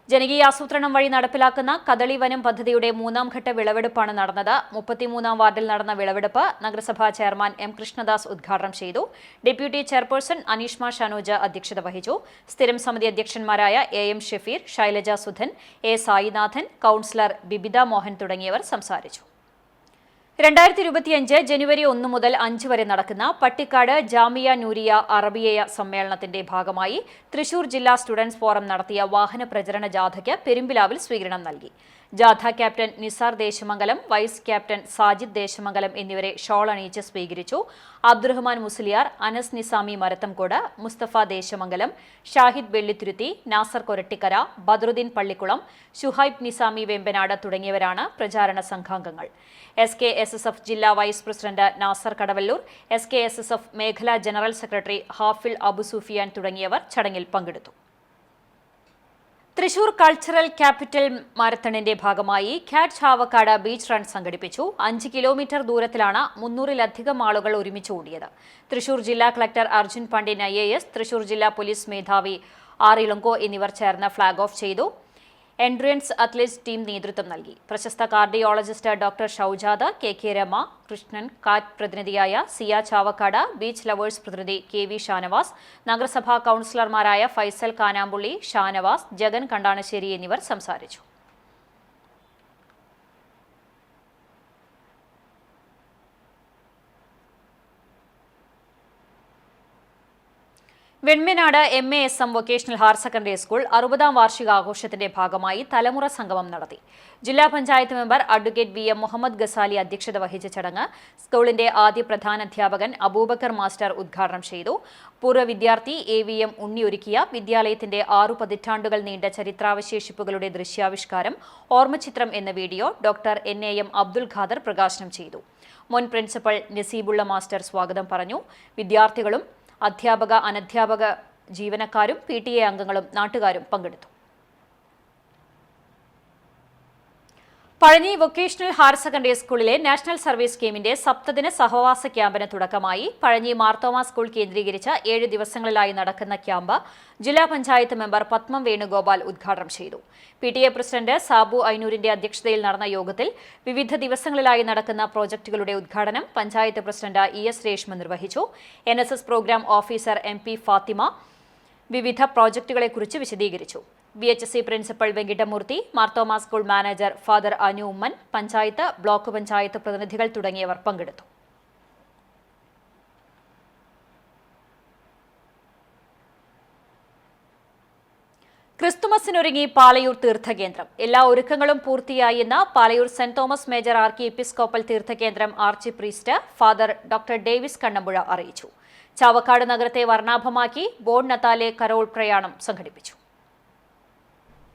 ജനകീയാസൂത്രണം വഴി നടപ്പിലാക്കുന്ന കദളി വനം പദ്ധതിയുടെ 3-ാം ഘട്ട വിളവെടുപ്പാണ് നടന്നത്. 33-ാം വാർഡിൽ നടന്ന വിളവെടുപ്പ് നഗരസഭാ ചെയർമാൻ M. കൃഷ്ണദാസ് ഉദ്ഘാടനം ചെയ്തു. ഡെപ്യൂട്ടി ചെയർപേഴ്സൺ അനീഷ്മ ഷനോജ അധ്യക്ഷത വഹിച്ചു. സ്ഥിരം സമിതി അധ്യക്ഷന്മാരായ AM Shafeer, Shailaja Sudhan, A. Sainathan, councillor Bibitha Mohan തുടങ്ങിയവർ സംസാരിച്ചു. 2025 ജനുവരി 1 മുതൽ 5 വരെ നടക്കുന്ന പട്ടിക്കാട് ജാമിയ നൂരിയ അറബിയ സമ്മേളനത്തിന്റെ ഭാഗമായി തൃശൂർ ജില്ലാ സ്റ്റുഡൻസ് ഫോറം നടത്തിയ വാഹന പ്രചരണ ജാഥയ്ക്ക് പെരുമ്പിലാവിൽ സ്വീകരണം നൽകി. ജാഥ captain Nisar Desamangalam, vice captain Sajid Desamangalam എന്നിവരെ ഷോൾ അണിയിച്ച് സ്വീകരിച്ചു. അബ്ദുറഹ്മാൻ മുസ്ലിയാർ, അനസ് നിസാമി മരത്തംകോട്, മുസ്തഫ ദേശമംഗലം, ഷാഹിദ് വെള്ളിത്തുരുത്തി, നാസർ കൊരട്ടിക്കര, ബദറുദ്ദീൻ പള്ളിക്കുളം, ഷുഹൈബ് നിസാമി വെമ്പനാട് തുടങ്ങിയവരാണ് പ്രചാരണ സംഘാംഗങ്ങൾ. SKSSF ജില്ലാ vice president Nasar Kadavallur, SKSSF മേഖലാ ജനറൽ സെക്രട്ടറി ഹാഫിൽ അബു സുഫിയാൻ തുടങ്ങിയവർ ചടങ്ങിൽ പങ്കെടുത്തു. തൃശൂർ കൾച്ചറൽ ക്യാപിറ്റൽ മാരത്തണിന്റെ ഭാഗമായി ക്യാറ്റ് ചാവക്കാട് ബീച്ച് റൺ സംഘടിപ്പിച്ചു. 5 കിലോമീറ്റർ ദൂരത്തിലാണ് 300-ലധികം ആളുകൾ ഒരുമിച്ച് കൂടിയത്. തൃശൂർ ജില്ലാ കളക്ടർ അർജുൻ പാണ്ഡ്യൻ IAS, തൃശൂർ ജില്ലാ പോലീസ് മേധാവി R. ഇളങ്കോ എന്നിവർ ചേർന്ന് ഫ്ളാഗ് ഓഫ് ചെയ്തു. എൻഡ്രൻസ് അത്ലറ്റ്സ് ടീം നേതൃത്വം നൽകി. പ്രശസ്ത cardiologist doctor Shoujada, KK Rema, Krishnan, കാറ്റ് പ്രതിനിധിയായ സിയ ചാവക്കാട്, ബീച്ച് ലവേഴ്സ് പ്രതിനിധി KV ഷാനവാസ്, നഗരസഭാ കൌൺസിലർമാരായ ഫൈസൽ കാനാമ്പുള്ളി, ഷാനവാസ്, ജഗൻ കണ്ടാണശ്ശേരി എന്നിവർ സംസാരിച്ചു. Venmanad MASM vocational higher secondary school 60-ാം വാർഷികാഘോഷത്തിന്റെ ഭാഗമായി തലമുറ സംഗമം നടത്തി. ജില്ലാ panchayat member advocate VM Muhammad Gazali അധ്യക്ഷത വഹിച്ച ചടങ്ങ് സ്കൂളിന്റെ ആദ്യ പ്രധാനാധ്യാപകൻ അബൂബക്കർ മാസ്റ്റർ ഉദ്ഘാടനം ചെയ്തു. പൂർവ്വ വിദ്യാർത്ഥി AVM ഉണ്ണി ഒരുക്കിയ വിദ്യാലയത്തിന്റെ 6 പതിറ്റാണ്ടുകൾ നീണ്ട ചരിത്രാവശേഷിപ്പുകളുടെ ദൃശ്യാവിഷ്കാരം ഓർമ്മചിത്രം എന്ന video doctor NAM Abdul Khader പ്രകാശനം ചെയ്തു. മുൻ പ്രിൻസിപ്പൽ നസീബുള്ള മാസ്റ്റർ സ്വാഗതം പറഞ്ഞു. വിദ്യാർത്ഥികളും അധ്യാപക, അനധ്യാപക ജീവനക്കാരും PTA അംഗങ്ങളും നാട്ടുകാരും പങ്കെടുത്തു. പഴഞ്ഞി വൊക്കേഷണൽ ഹയർ സെക്കൻഡറി സ്കൂളിലെ നാഷണൽ സർവീസ് സ്കീമിന്റെ സപ്തദിന സഹവാസ ക്യാമ്പിന് തുടക്കമായി. പഴഞ്ഞി മാർത്തോമ സ്കൂൾ കേന്ദ്രീകരിച്ച് 7 ദിവസങ്ങളിലായി നടക്കുന്ന ക്യാമ്പ് ജില്ലാ പഞ്ചായത്ത് മെമ്പർ പത്മം വേണുഗോപാൽ ഉദ്ഘാടനം ചെയ്തു. PTA പ്രസിഡന്റ് സാബു ഐനൂരിന്റെ അധ്യക്ഷതയിൽ നടന്ന യോഗത്തിൽ വിവിധ ദിവസങ്ങളിലായി നടക്കുന്ന പ്രോജക്ടുകളുടെ ഉദ്ഘാടനം പഞ്ചായത്ത് പ്രസിഡന്റ് ES രേഷ്മ നിർവഹിച്ചു. NSS programme officer MP Fathima വിവിധ പ്രോജക്ടുകളെക്കുറിച്ച് വിശദീകരിച്ചു. VHC principal Venkitamoorthy, Marthoma school manager father Anu Oommen, panchayat, block panchayat പ്രതിനിധികൾ തുടങ്ങിയവർ പങ്കെടുത്തു. ക്രിസ്തുമസിനൊരുങ്ങി പാലയൂർ തീർത്ഥകേന്ദ്രം. എല്ലാ ഒരുക്കങ്ങളും പൂർത്തിയായി എന്ന് പാലയൂർ സെന്റ് തോമസ് മേജർ ആർക്കി എപ്പിസ്കോപ്പൽ തീർത്ഥകേന്ദ്രം arch priest father doctor Davis Kannampuzha അറിയിച്ചു. ചാവക്കാട് നഗരത്തെ വർണ്ണാഭമാക്കി ബോൺ നത്താലെ കരോൾ പ്രയാണം സംഘടിപ്പിച്ചു.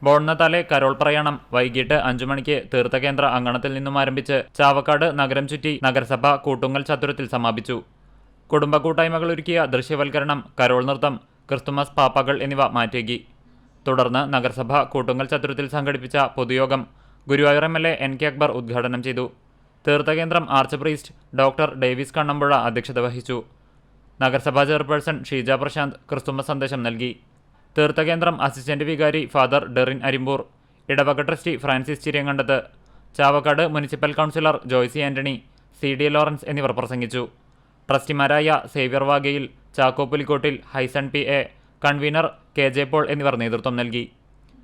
ബോൺ നത്താലെ കരോൾ പ്രയാണം വൈകിട്ട് 5 മണിക്ക് തീർത്ഥകേന്ദ്ര അങ്കണത്തിൽ നിന്നും ആരംഭിച്ച് ചാവക്കാട് നഗരം ചുറ്റി നഗരസഭ കൂട്ടുങ്ങൽ ചത്തുരത്തിൽ സമാപിച്ചു. കുടുംബ കൂട്ടായ്മകൾ ഒരുക്കിയ ദൃശ്യവൽക്കരണം, കരോൾ നൃത്തം, ക്രിസ്തുമസ് പാപ്പകൾ എന്നിവ മാറ്റേകി. തുടർന്ന് നഗരസഭ കൂട്ടുങ്ങൽ ചത്തുരത്തിൽ സംഘടിപ്പിച്ച പൊതുയോഗം ഗുരുവായൂർ MLA NK അക്ബർ ഉദ്ഘാടനം ചെയ്തു. തീർത്ഥകേന്ദ്രം arch priest doctor Davis Kannampuzha അധ്യക്ഷത വഹിച്ചു. നഗരസഭാ ചെയർപേഴ്സൺ ഷീജ പ്രശാന്ത് ക്രിസ്തുമസ് സന്ദേശം നൽകി. തീർത്ഥകേന്ദ്രം അസിസ്റ്റന്റ് വികാരി ഫാദർ ഡെറിൻ അരിമ്പൂർ, ഇടവക trustee Francis Chiriyankandath, Chavakkad municipal councillor Joycy Antony, CD Lawrence എന്നിവർ പ്രസംഗിച്ചു. ട്രസ്റ്റിമാരായ Xavier Vagayil, Chacko Pulikkottil, Hyson PA, convener KJ Paul എന്നിവർ നേതൃത്വം നൽകി.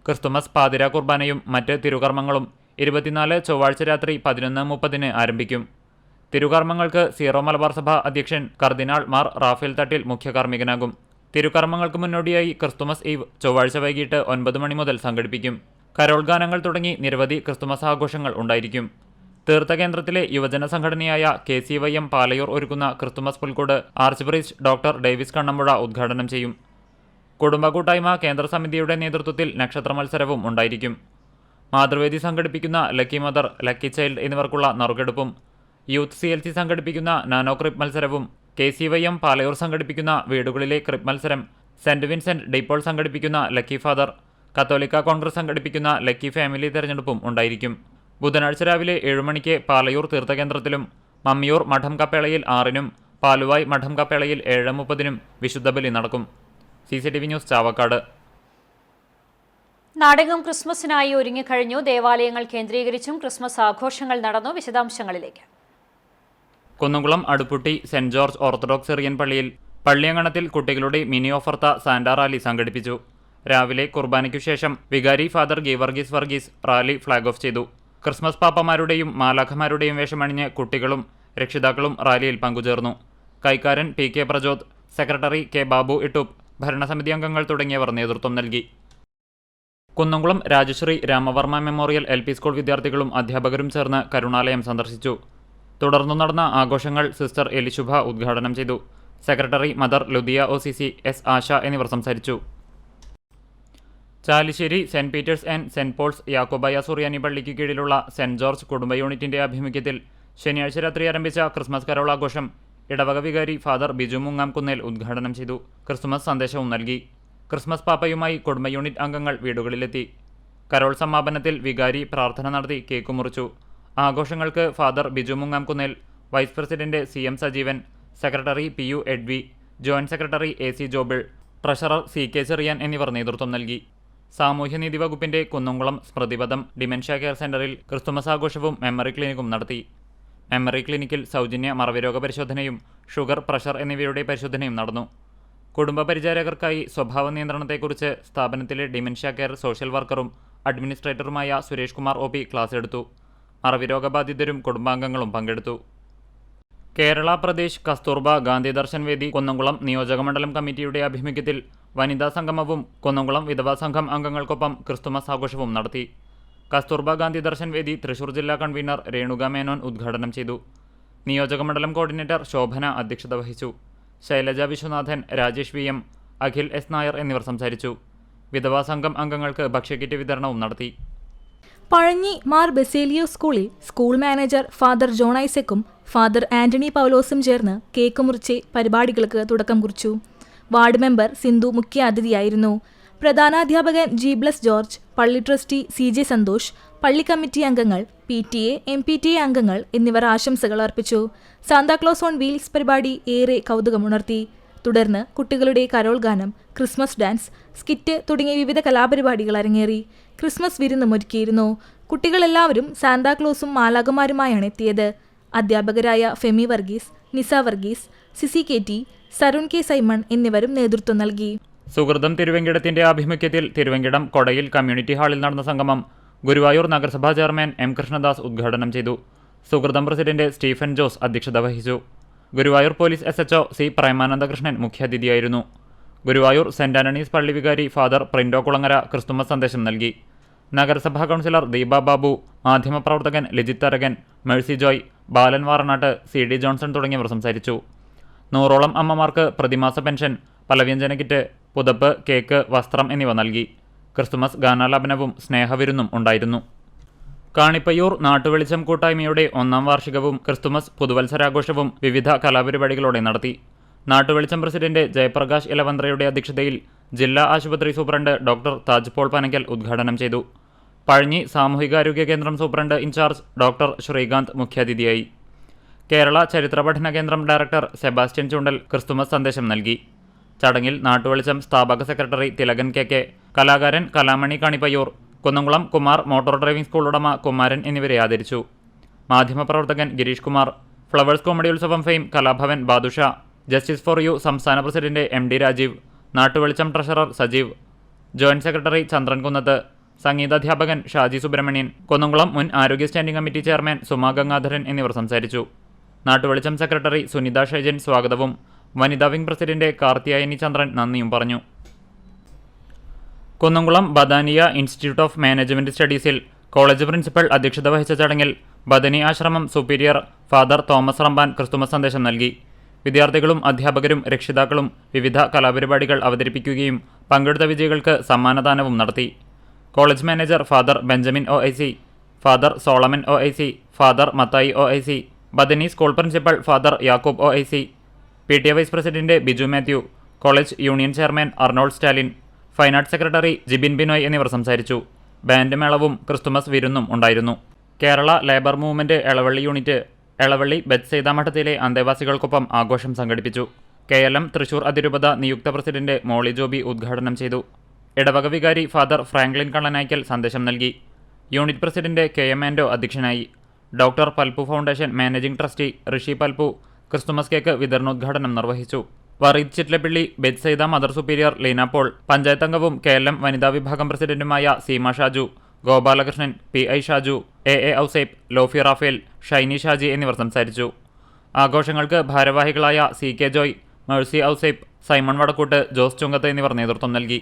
ക്രിസ്തുമസ് പാതിര കുർബാനയും മറ്റ് തിരുകർമ്മങ്ങളും 24 ചൊവ്വാഴ്ച രാത്രി 11:30 ആരംഭിക്കും. തിരുകർമ്മങ്ങൾക്ക് സീറോ മലബാർ സഭ അധ്യക്ഷൻ കർദിനാൾ മാർ റാഫേൽ തട്ടിൽ മുഖ്യ കാർമ്മികനാകും. തിരുകർമ്മങ്ങൾക്ക് മുന്നോടിയായി ക്രിസ്തുമസ് ഈവ് ചൊവ്വാഴ്ച വൈകിട്ട് 9 മണി മുതൽ സംഘടിപ്പിക്കും. കരോൾ ഗാനങ്ങൾ തുടങ്ങി നിരവധി ക്രിസ്തുമസ് ആഘോഷങ്ങൾ ഉണ്ടായിരിക്കും. തീർത്ഥകേന്ദ്രത്തിലെ യുവജന സംഘടനയായ KCYM പാലയൂർ ഒരുക്കുന്ന ക്രിസ്തുമസ് പുൽക്കൂട് arch priest doctor Davis Kannampuzha ഉദ്ഘാടനം ചെയ്യും. കുടുംബ കൂട്ടായ്മ കേന്ദ്ര സമിതിയുടെ നേതൃത്വത്തിൽ നക്ഷത്ര മത്സരവും ഉണ്ടായിരിക്കും. മാതൃവേദി സംഘടിപ്പിക്കുന്ന ലക്കി മദർ, ലക്കി ചൈൽഡ് എന്നിവർക്കുള്ള നറുക്കെടുപ്പും, യൂത്ത് CLC സംഘടിപ്പിക്കുന്ന നാനോ ക്രിപ്പ് മത്സരവും, KCYM പാലയൂർ സംഘടിപ്പിക്കുന്ന വീടുകളിലെ ക്രിപ്പ് മത്സരം, സെന്റ് വിൻസെന്റ് ഡീപോൾ സംഘടിപ്പിക്കുന്ന ലക്കി ഫാദർ, കത്തോലിക്ക കോൺഗ്രസ് സംഘടിപ്പിക്കുന്ന ലക്കി ഫാമിലി തെരഞ്ഞെടുപ്പും ഉണ്ടായിരിക്കും. ബുധനാഴ്ച രാവിലെ 7 മണിക്ക് പാലയൂർ തീർത്ഥകേന്ദ്രത്തിലും മമ്മിയൂർ മഠം കപ്പേളയിൽ 6-നും പാലുവായ് മഠം കപ്പേളയിൽ 7:30-നും വിശുദ്ധ ബലി നടക്കും. CCTV news Chavakkad. നാടകം ക്രിസ്മസിനായി ഒരുങ്ങിക്കഴിഞ്ഞു. ദേവാലയങ്ങൾ കേന്ദ്രീകരിച്ചും ക്രിസ്മസ് ആഘോഷങ്ങൾ നടന്നു. വിശദാംശങ്ങളിലേക്ക്. Kunnamkulam Aduputty saint George orthodox Syrian പള്ളിയിൽ പള്ളിയങ്കണത്തിൽ കുട്ടികളുടെ മിനി ഓഫർത്ത സാന്റാ റാലി സംഘടിപ്പിച്ചു. രാവിലെ കുർബാനയ്ക്കു ശേഷം വികാരി father Geevarghese Varghese rally flag off ചെയ്തു. ക്രിസ്മസ് പാപ്പമാരുടെയും മാലാഖമാരുടെയും വേഷമണിഞ്ഞ് കുട്ടികളും രക്ഷിതാക്കളും റാലിയിൽ പങ്കുചേർന്നു. കൈക്കാരൻ PK Prajod, secretary K Babu Ittoop, ഭരണസമിതി അംഗങ്ങൾ തുടങ്ങിയവർ നേതൃത്വം നൽകി. Kunnamkulam Rajasree Ramavarma memorial LP school വിദ്യാർത്ഥികളും അധ്യാപകരും ചേർന്ന് കരുണാലയം സന്ദർശിച്ചു. തുടർന്നു നടന്ന ആഘോഷങ്ങൾ സിസ്റ്റർ എലിശുഭ ഉദ്ഘാടനം ചെയ്തു. Secretary mother Ludiya OCC S Asha എന്നിവർ സംസാരിച്ചു. Chalissery Saint Peter's and Saint Paul's യാക്കോബായ സുറിയാനി പള്ളിക്ക് കീഴിലുള്ള സെന്റ് ജോർജ് കുടുംബ യൂണിറ്റിന്റെ ആഭിമുഖ്യത്തിൽ ശനിയാഴ്ച രാത്രി ആരംഭിച്ച ക്രിസ്മസ് കരോൾ ആഘോഷം ഇടവക വികാരി ഫാദർ ബിജു മുങ്ങാംകുന്നേൽ ഉദ്ഘാടനം ചെയ്തു. ക്രിസ്മസ് സന്ദേശവും നൽകി. ക്രിസ്മസ് പാപ്പയുമായി കുടുംബ യൂണിറ്റ് അംഗങ്ങൾ വീടുകളിലെത്തി. കരോൾ സമാപനത്തിൽ വികാരി പ്രാർത്ഥന നടത്തി കേക്ക് മുറിച്ചു. ആഘോഷങ്ങൾക്ക് father Biju Mungamkunnel, vice president CM Sajeevan, secretary PU Edvy, joint secretary AC Jobil, treasurer CK Cherian എന്നിവർ നേതൃത്വം നൽകി. സാമൂഹ്യനീതി വകുപ്പിന്റെ കുന്നംകുളം സ്മൃതിപഥം ഡിമെൻഷ്യ കെയർ സെന്ററിൽ ക്രിസ്തുമസ് ആഘോഷവും മെമ്മറി ക്ലിനിക്കും നടത്തി. മെമ്മറി ക്ലിനിക്കിൽ സൗജന്യ മറവിരോഗ പരിശോധനയും ഷുഗർ, പ്രഷർ എന്നിവയുടെ പരിശോധനയും നടന്നു. കുടുംബ പരിചാരകർക്കായി സ്വഭാവ നിയന്ത്രണത്തെക്കുറിച്ച് സ്ഥാപനത്തിലെ ഡിമെൻഷ്യ കെയർ സോഷ്യൽ വർക്കറും അഡ്മിനിസ്ട്രേറ്ററുമായ സുരേഷ് കുമാർ OP ക്ലാസ് എടുത്തു. മറവിരോഗബാധിതരും കുടുംബാംഗങ്ങളും പങ്കെടുത്തു. കേരള പ്രദേശ് കസ്തൂർബ ഗാന്ധി ദർശൻ വേദി കുന്നംകുളം നിയോജകമണ്ഡലം കമ്മിറ്റിയുടെ ആഭിമുഖ്യത്തിൽ വനിതാ സംഗമവും കുന്നംകുളം വിധവാ സംഘം അംഗങ്ങൾക്കൊപ്പം ക്രിസ്തുമസ് ആഘോഷവും നടത്തി. കസ്തൂർബ ഗാന്ധി ദർശൻ വേദി തൃശൂർ ജില്ലാ കൺവീനർ രേണുക മേനോൻ ഉദ്ഘാടനം ചെയ്തു. നിയോജകമണ്ഡലം കോർഡിനേറ്റർ ശോഭന അധ്യക്ഷത വഹിച്ചു. ശൈലജ വിശ്വനാഥൻ, രാജേഷ് VM, അഖിൽ S നായർ എന്നിവർ സംസാരിച്ചു. വിധവാ സംഘം അംഗങ്ങൾക്ക് ഭക്ഷ്യക്കിറ്റ് വിതരണവും നടത്തി. പഴഞ്ഞി മാർ ബെസേലിയോ സ്കൂളിൽ സ്കൂൾ മാനേജർ ഫാദർ ജോൺ ഐസക്കും ഫാദർ ആന്റണി പൗലോസും ചേർന്ന് കേക്ക് മുറിച്ച് പരിപാടികൾക്ക് തുടക്കം കുറിച്ചു. വാർഡ് മെമ്പർ സിന്ധു മുഖ്യ അതിഥിയായിരുന്നു. പ്രധാനാധ്യാപകൻ G ബ്ലസ് ജോർജ്, പള്ളി ട്രസ്റ്റി CJ സന്തോഷ്, പള്ളി കമ്മിറ്റി അംഗങ്ങൾ, PTA, MPTA അംഗങ്ങൾ എന്നിവർ ആശംസകൾ അർപ്പിച്ചു. സാന്താക്ലോസ് ഓൺ വീൽസ് പരിപാടി ഏറെ കൗതുകമുണർത്തി. തുടർന്ന് കുട്ടികളുടെ കരോൾ ഗാനം, ക്രിസ്മസ് ഡാൻസ്, സ്കിറ്റ് തുടങ്ങിയ വിവിധ കലാപരിപാടികൾ അരങ്ങേറി. ക്രിസ്മസ് വിരുന്നും ഒരുക്കിയിരുന്നു. കുട്ടികളെല്ലാവരും സാന്താക്ലോസും മാലാഖമാരുമായാണ് എത്തിയത്. അധ്യാപകരായ Femi Varghese, Nisa Varghese, Sisi KT, Sarun K Simon എന്നിവരും നേതൃത്വം നൽകി. സുഹൃതം തിരുവെങ്കിടത്തിന്റെ ആഭിമുഖ്യത്തിൽ തിരുവെങ്കിടം കൊടയിൽ കമ്മ്യൂണിറ്റി ഹാളിൽ നടന്ന സംഗമം ഗുരുവായൂർ നഗരസഭാ ചെയർമാൻ M കൃഷ്ണദാസ് ഉദ്ഘാടനം ചെയ്തു. സുഹൃതം പ്രസിഡന്റ് സ്റ്റീഫൻ ജോസ് അധ്യക്ഷത വഹിച്ചു. Guruvayur police SHO C Premanandakrishnan മുഖ്യാതിഥിയായിരുന്നു. ഗുരുവായൂർ സെന്റ് ആന്റണീസ് പള്ളി വികാരി ഫാദർ പ്രിൻഡോ കുളങ്ങര ക്രിസ്തുമസ് സന്ദേശം നൽകി. നഗരസഭാ കൗൺസിലർ ദീപ ബാബു, മാധ്യമപ്രവർത്തകൻ ലിജിത് തരകൻ, മേഴ്സി ജോയ്, ബാലൻ വാറനാട്ട്, CD ജോൺസൺ തുടങ്ങിയവർ സംസാരിച്ചു. 100ഓളം അമ്മമാർക്ക് പ്രതിമാസ പെൻഷൻ, പലവ്യഞ്ജന കിറ്റ്, പുതപ്പ്, കേക്ക്, വസ്ത്രം എന്നിവ നൽകി. ക്രിസ്തുമസ് ഗാനാലാപനവും സ്നേഹവിരുന്നും ഉണ്ടായിരുന്നു. കാണിപ്പയ്യൂർ നാട്ടുവെളിച്ചം കൂട്ടായ്മയുടെ 1ാം വാർഷികവും ക്രിസ്തുമസ് പുതുവത്സരാഘോഷവും വിവിധ കലാപരിപാടികളോടെ നടത്തി. നാട്ടുവെളിച്ചം പ്രസിഡന്റ് ജയപ്രകാശ് ഇലവന്ത്രയുടെ അധ്യക്ഷതയിൽ ജില്ലാ ആശുപത്രി superintendent doctor Taj Paul Panakkal ഉദ്ഘാടനം ചെയ്തു. പഴഞ്ഞി സാമൂഹികാരോഗ്യ കേന്ദ്രം സൂപ്രണ്ട് ഇൻചാർജ് ഡോക്ടർ ശ്രീകാന്ത് മുഖ്യാതിഥിയായി. കേരള ചരിത്ര പഠന കേന്ദ്രം ഡയറക്ടർ സെബാസ്റ്റ്യൻ ചുണ്ടൽ ക്രിസ്തുമസ് സന്ദേശം നൽകി. ചടങ്ങിൽ നാട്ടുവെളിച്ചം സ്ഥാപക സെക്രട്ടറി തിലകൻ KK, കലാകാരൻ Kalamani Kanippayyur, Kunnamkulam Kumar motor driving school ഉടമ കുമാരൻ എന്നിവരെ ആദരിച്ചു. മാധ്യമപ്രവർത്തകൻ Girish Kumar, flowers comedy Utsavam fame Kalabhavan Badusha, justice for you സംസ്ഥാന president MD Rajeev, Nattuvelicham treasurer Sajeev, joint secretary Chandran Kunnath, സംഗീതാധ്യാപകൻ ഷാജി സുബ്രഹ്മണ്യൻ, കുന്നംകുളം മുൻ ആരോഗ്യ standing committee chairman Suma Gangadharan എന്നിവർ സംസാരിച്ചു. നാട്ടുവെളിച്ചം സെക്രട്ടറി സുനിത ഷൈജൻ സ്വാഗതവും വനിതാ വിംഗ് പ്രസിഡന്റ് കാർത്തിയായനി ചന്ദ്രൻ നന്ദിയും പറഞ്ഞു. Kunnamkulam Bethania institute of management സ്റ്റഡീസിൽ കോളേജ് പ്രിൻസിപ്പൽ അധ്യക്ഷത വഹിച്ച ചടങ്ങിൽ Bethany Ashram superior father Thomas Ramban Christmas സന്ദേശം നൽകി. വിദ്യാർത്ഥികളും അധ്യാപകരും രക്ഷിതാക്കളും വിവിധ കലാപരിപാടികൾ അവതരിപ്പിക്കുകയും പങ്കെടുത്ത വിജയികൾക്ക് സമ്മാനദാനവും നടത്തി. College manager father Benjamin OIC, father Solomon OIC, father Mathai OIC, Bethany school principal father Yakoob OIC, PTA vice president Biju Mathew, college union chairman Arnold Stalin, fine arts secretary Jibin Binoy എന്നിവർ സംസാരിച്ചു. ബാൻഡ് മേളവും ക്രിസ്തുമസ് വിരുന്നും ഉണ്ടായിരുന്നു. Kerala labour movement Elavally unit Elavally Bethsaida മഠത്തിലെ അന്തേവാസികൾക്കൊപ്പം ആഘോഷം സംഘടിപ്പിച്ചു. KLM തൃശൂർ അതിരൂപത നിയുക്ത പ്രസിഡന്റ് മോളി ജോബി ഉദ്ഘാടനം ചെയ്തു. ഇടവക വികാരി ഫാദർ ഫ്രാങ്ക്ലിൻ കള്ളനായ്ക്കൽ സന്ദേശം നൽകി. യൂണിറ്റ് പ്രസിഡന്റ് KM ആൻഡോ അധ്യക്ഷനായി. Doctor Palpu foundation managing trustee Rishi Palpu Christmas cake വിതരണോദ്ഘാടനം നിർവഹിച്ചു. Vareed Chittilappilly, Bethsaida mother superior Leena Paul, panchayat അംഗവും KLM വനിതാ വിഭാഗം പ്രസിഡന്റുമായ Seema Shaju, Gopalakrishnan, PI Shaju, AA Ouseph, Lofi Raphael, Shiny Shaji എന്നിവർ സംസാരിച്ചു. ആഘോഷങ്ങൾക്ക് ഭാരവാഹികളായ CK Joy, Mercy Ouseph, Simon Vadakkoot, Jose Chunkath എന്നിവർ നേതൃത്വം നൽകി.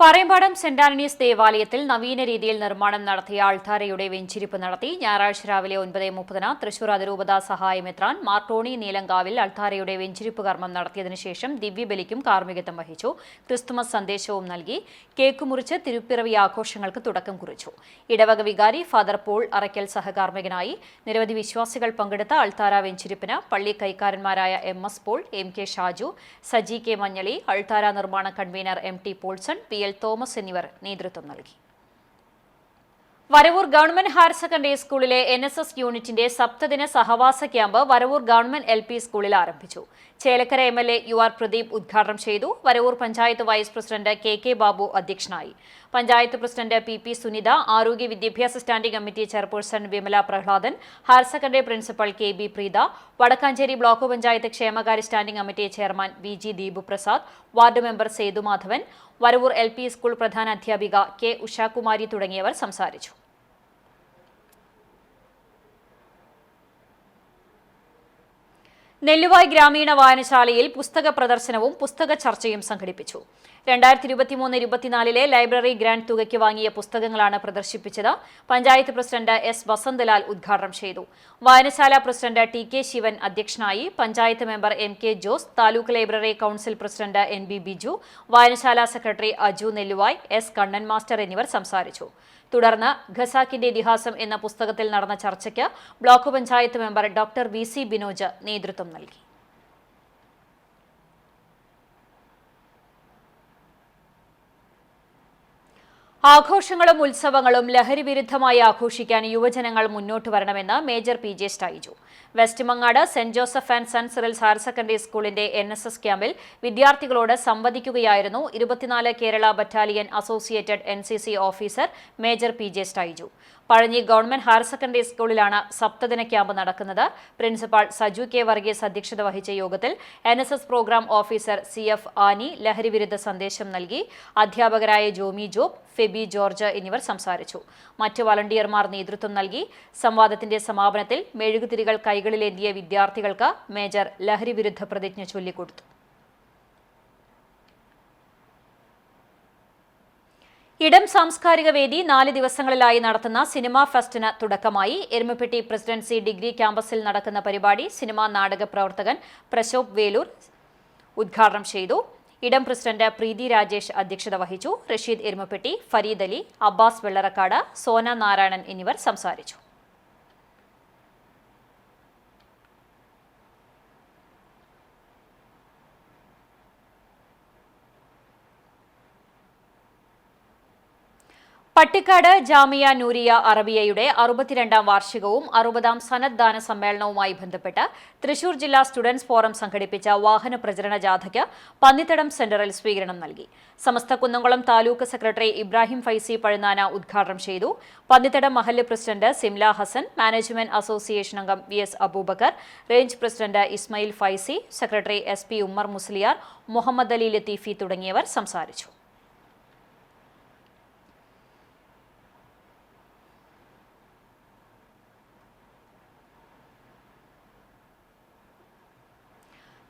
പറയമ്പാടം സെന്റ് ആന്റണീസ് ദേവാലയത്തിൽ നവീന രീതിയിൽ നിർമ്മാണം നടത്തിയ അൾത്താരയുടെ വെഞ്ചിരിപ്പ് നടത്തി. ഞായറാഴ്ച രാവിലെ 9:30 തൃശൂർ അതിരൂപത സഹായമെത്രാൻ മാർട്ടോണി നീലങ്കാവിൽ അൾത്താരയുടെ വെഞ്ചിരിപ്പ് കർമ്മം നടത്തിയതിനു ശേഷം ദിവ്യബലിക്കും കാർമ്മികത്വം വഹിച്ചു. ക്രിസ്തുമസ് സന്ദേശവും നൽകി. കേക്ക് മുറിച്ച് തിരുപ്പിറവി ആഘോഷങ്ങൾക്ക് തുടക്കം കുറിച്ചു. ഇടവക വികാരി ഫാദർ പോൾ അറയ്ക്കൽ സഹകാർമ്മികനായി. നിരവധി വിശ്വാസികൾ പങ്കെടുത്ത അൾത്താര വെഞ്ചിരിപ്പിന് പള്ളി കൈക്കാരന്മാരായ MS Paul, MK Shaju, Saji K Manjali, അൾത്താര നിർമ്മാണ convener MT Paulson, PL Thomas എന്നിവർ നേതൃത്വം നൽകി. വരവൂർ ഗവൺമെന്റ് ഹയർ സെക്കൻഡറി സ്കൂളിലെ NSS യൂണിറ്റിന്റെ സപ്തദിന സഹവാസ ക്യാമ്പ് വരവൂർ ഗവൺമെന്റ് LP സ്കൂളിൽ ആരംഭിച്ചു. ചേലക്കര MLA UR പ്രദീപ് ഉദ്ഘാടനം ചെയ്തു. Varavoor panchayat vice president KK Babu അധ്യക്ഷനായി. പഞ്ചായത്ത് പ്രസിഡന്റ് PP സുനിത, ആരോഗ്യ വിദ്യാഭ്യാസ standing committee chairperson Vimala Prahladan, higher secondary principal KB Preetha, Vadakkanchery block panchayat ക്ഷേമകാര്യ standing committee chairman VG Deepu Prasad, ward member Sethumadhavan, Varavoor LP school പ്രധാന അധ്യാപിക K ഉഷാകുമാരി തുടങ്ങിയവർ സംസാരിച്ചു. നെല്ലുവായ് ഗ്രാമീണ വായനശാലയിൽ പുസ്തക പ്രദർശനവും പുസ്തക ചർച്ചയും സംഘടിപ്പിച്ചു. 2023-24 ലൈബ്രറി ഗ്രാന്റ് തുകയ്ക്ക് വാങ്ങിയ പുസ്തകങ്ങളാണ് പ്രദർശിപ്പിച്ചത്. പഞ്ചായത്ത് പ്രസിഡന്റ് S വസന്തലാൽ ഉദ്ഘാടനം ചെയ്തു. വായനശാല പ്രസിഡന്റ് TK ശിവൻ അധ്യക്ഷനായി. Panchayat member MK Jose, taluk library council president NB Biju, വായനശാല secretary Aju Nelluvai, S Kannan master എന്നിവർ സംസാരിച്ചു. തുടർന്ന് ഖസാക്കിന്റെ ഇതിഹാസം എന്ന പുസ്തകത്തിൽ നടന്ന ചർച്ചയ്ക്ക് block panchayat member doctor VC Binoj നേതൃത്വം നൽകി. ആഘോഷങ്ങളും ഉത്സവങ്ങളും ലഹരി വിരുദ്ധമായി ആഘോഷിക്കാൻ യുവജനങ്ങൾ മുന്നോട്ട് വരണമെന്ന് major PJ Staiju. West Mangad saint Joseph and son Cyril's higher secondary സ്കൂളിന്റെ NSS ക്യാമ്പിൽ വിദ്യാർത്ഥികളോട് സംവദിക്കുകയായിരുന്നു 24 Kerala battalion associated NCC officer major PJ Staiju. Pazhanji government higher secondary സ്കൂളിലാണ് സപ്തദിന ക്യാമ്പ് നടക്കുന്നത്. പ്രിൻസിപ്പാൾ സജു K വർഗീസ് അധ്യക്ഷത വഹിച്ച യോഗത്തിൽ NSS programme officer CF Annie ലഹരിവിരുദ്ധ സന്ദേശം നൽകി. അധ്യാപകരായ ജോമി ജോബ്, ഫെബി ജോർജ് എന്നിവർ സംസാരിച്ചു. മറ്റ് വളണ്ടിയർമാർ നേതൃത്വം നൽകി. സംവാദത്തിന്റെ സമാപനത്തിൽ മെഴുകുതിരികൾ കൈകളിലേന്തിയ വിദ്യാർത്ഥികൾക്ക് മേജർ ലഹരിവിരുദ്ധ പ്രതിജ്ഞ ചൊല്ലിക്കൊടുത്തു. ഇടം സാംസ്കാരിക വേദി 4 ദിവസങ്ങളിലായി നടത്തുന്ന സിനിമാ ഫെസ്റ്റിന് തുടക്കമായി. എരുമപ്പെട്ടി പ്രസിഡൻസി ഡിഗ്രി ക്യാമ്പസിൽ നടക്കുന്ന പരിപാടി സിനിമാ നാടക പ്രവർത്തകൻ പ്രശോഭ് വേലൂർ ഉദ്ഘാടനം ചെയ്തു. ഇടം പ്രസിഡന്റ് പ്രീതി രാജേഷ് അധ്യക്ഷത വഹിച്ചു. റഷീദ് എരുമപ്പെട്ടി, ഫരീദ് അലി, അബ്ബാസ് വെള്ളറക്കാട്, സോന നാരായണൻ എന്നിവർ സംസാരിച്ചു. പട്ടിക്കാട് ജാമിയ നൂരിയ അറബിയയുടെ 62ാം വാർഷികവും 60ാം സനദ്ദാന സമ്മേളനവുമായി ബന്ധപ്പെട്ട് തൃശൂർ ജില്ലാ സ്റ്റുഡൻസ് ഫോറം സംഘടിപ്പിച്ച വാഹന പ്രചരണ ജാഥയ്ക്ക് പന്നിത്തടം സെന്ററിൽ സ്വീകരണം നൽകി. സമസ്ത കുന്നംകുളം താലൂക്ക് സെക്രട്ടറി ഇബ്രാഹിം ഫൈസി പഴുന്നാന ഉദ്ഘാടനം ചെയ്തു. പന്നിത്തടം മഹല്ല് president Simla Hasan, management association അംഗം VS Aboobacker, range president Ismail Faizy, secretary SP Ummer Musliyar, Muhammad Ali Latheefi തുടങ്ങിയവർ സംസാരിച്ചു.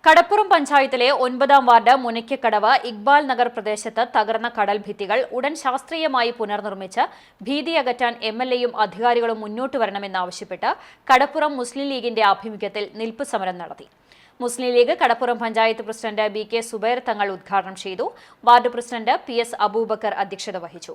കടപ്പുറം പഞ്ചായത്തിലെ 9ാം വാർഡ് മുനയ്ക്കക്കടവ് ഇക്ബാൽ നഗർ പ്രദേശത്ത് തകർന്ന കടൽ ഭിത്തികൾ ഉടൻ ശാസ്ത്രീയമായി പുനർനിർമ്മിച്ച് ഭീതി അകറ്റാൻ MLAയും അധികാരികളും മുന്നോട്ട് വരണമെന്നാവശ്യപ്പെട്ട് കടപ്പുറം മുസ്ലിം ലീഗിന്റെ ആഭിമുഖ്യത്തിൽ നിൽപ്പ് സമരം നടത്തി. മുസ്ലിം ലീഗ് കടപ്പുറം പഞ്ചായത്ത് പ്രസിഡന്റ് BK സുബൈർ തങ്ങൾ ഉദ്ഘാടനം ചെയ്തു. വാർഡ് പ്രസിഡന്റ് PS അബൂബക്കർ അധ്യക്ഷത വഹിച്ചു.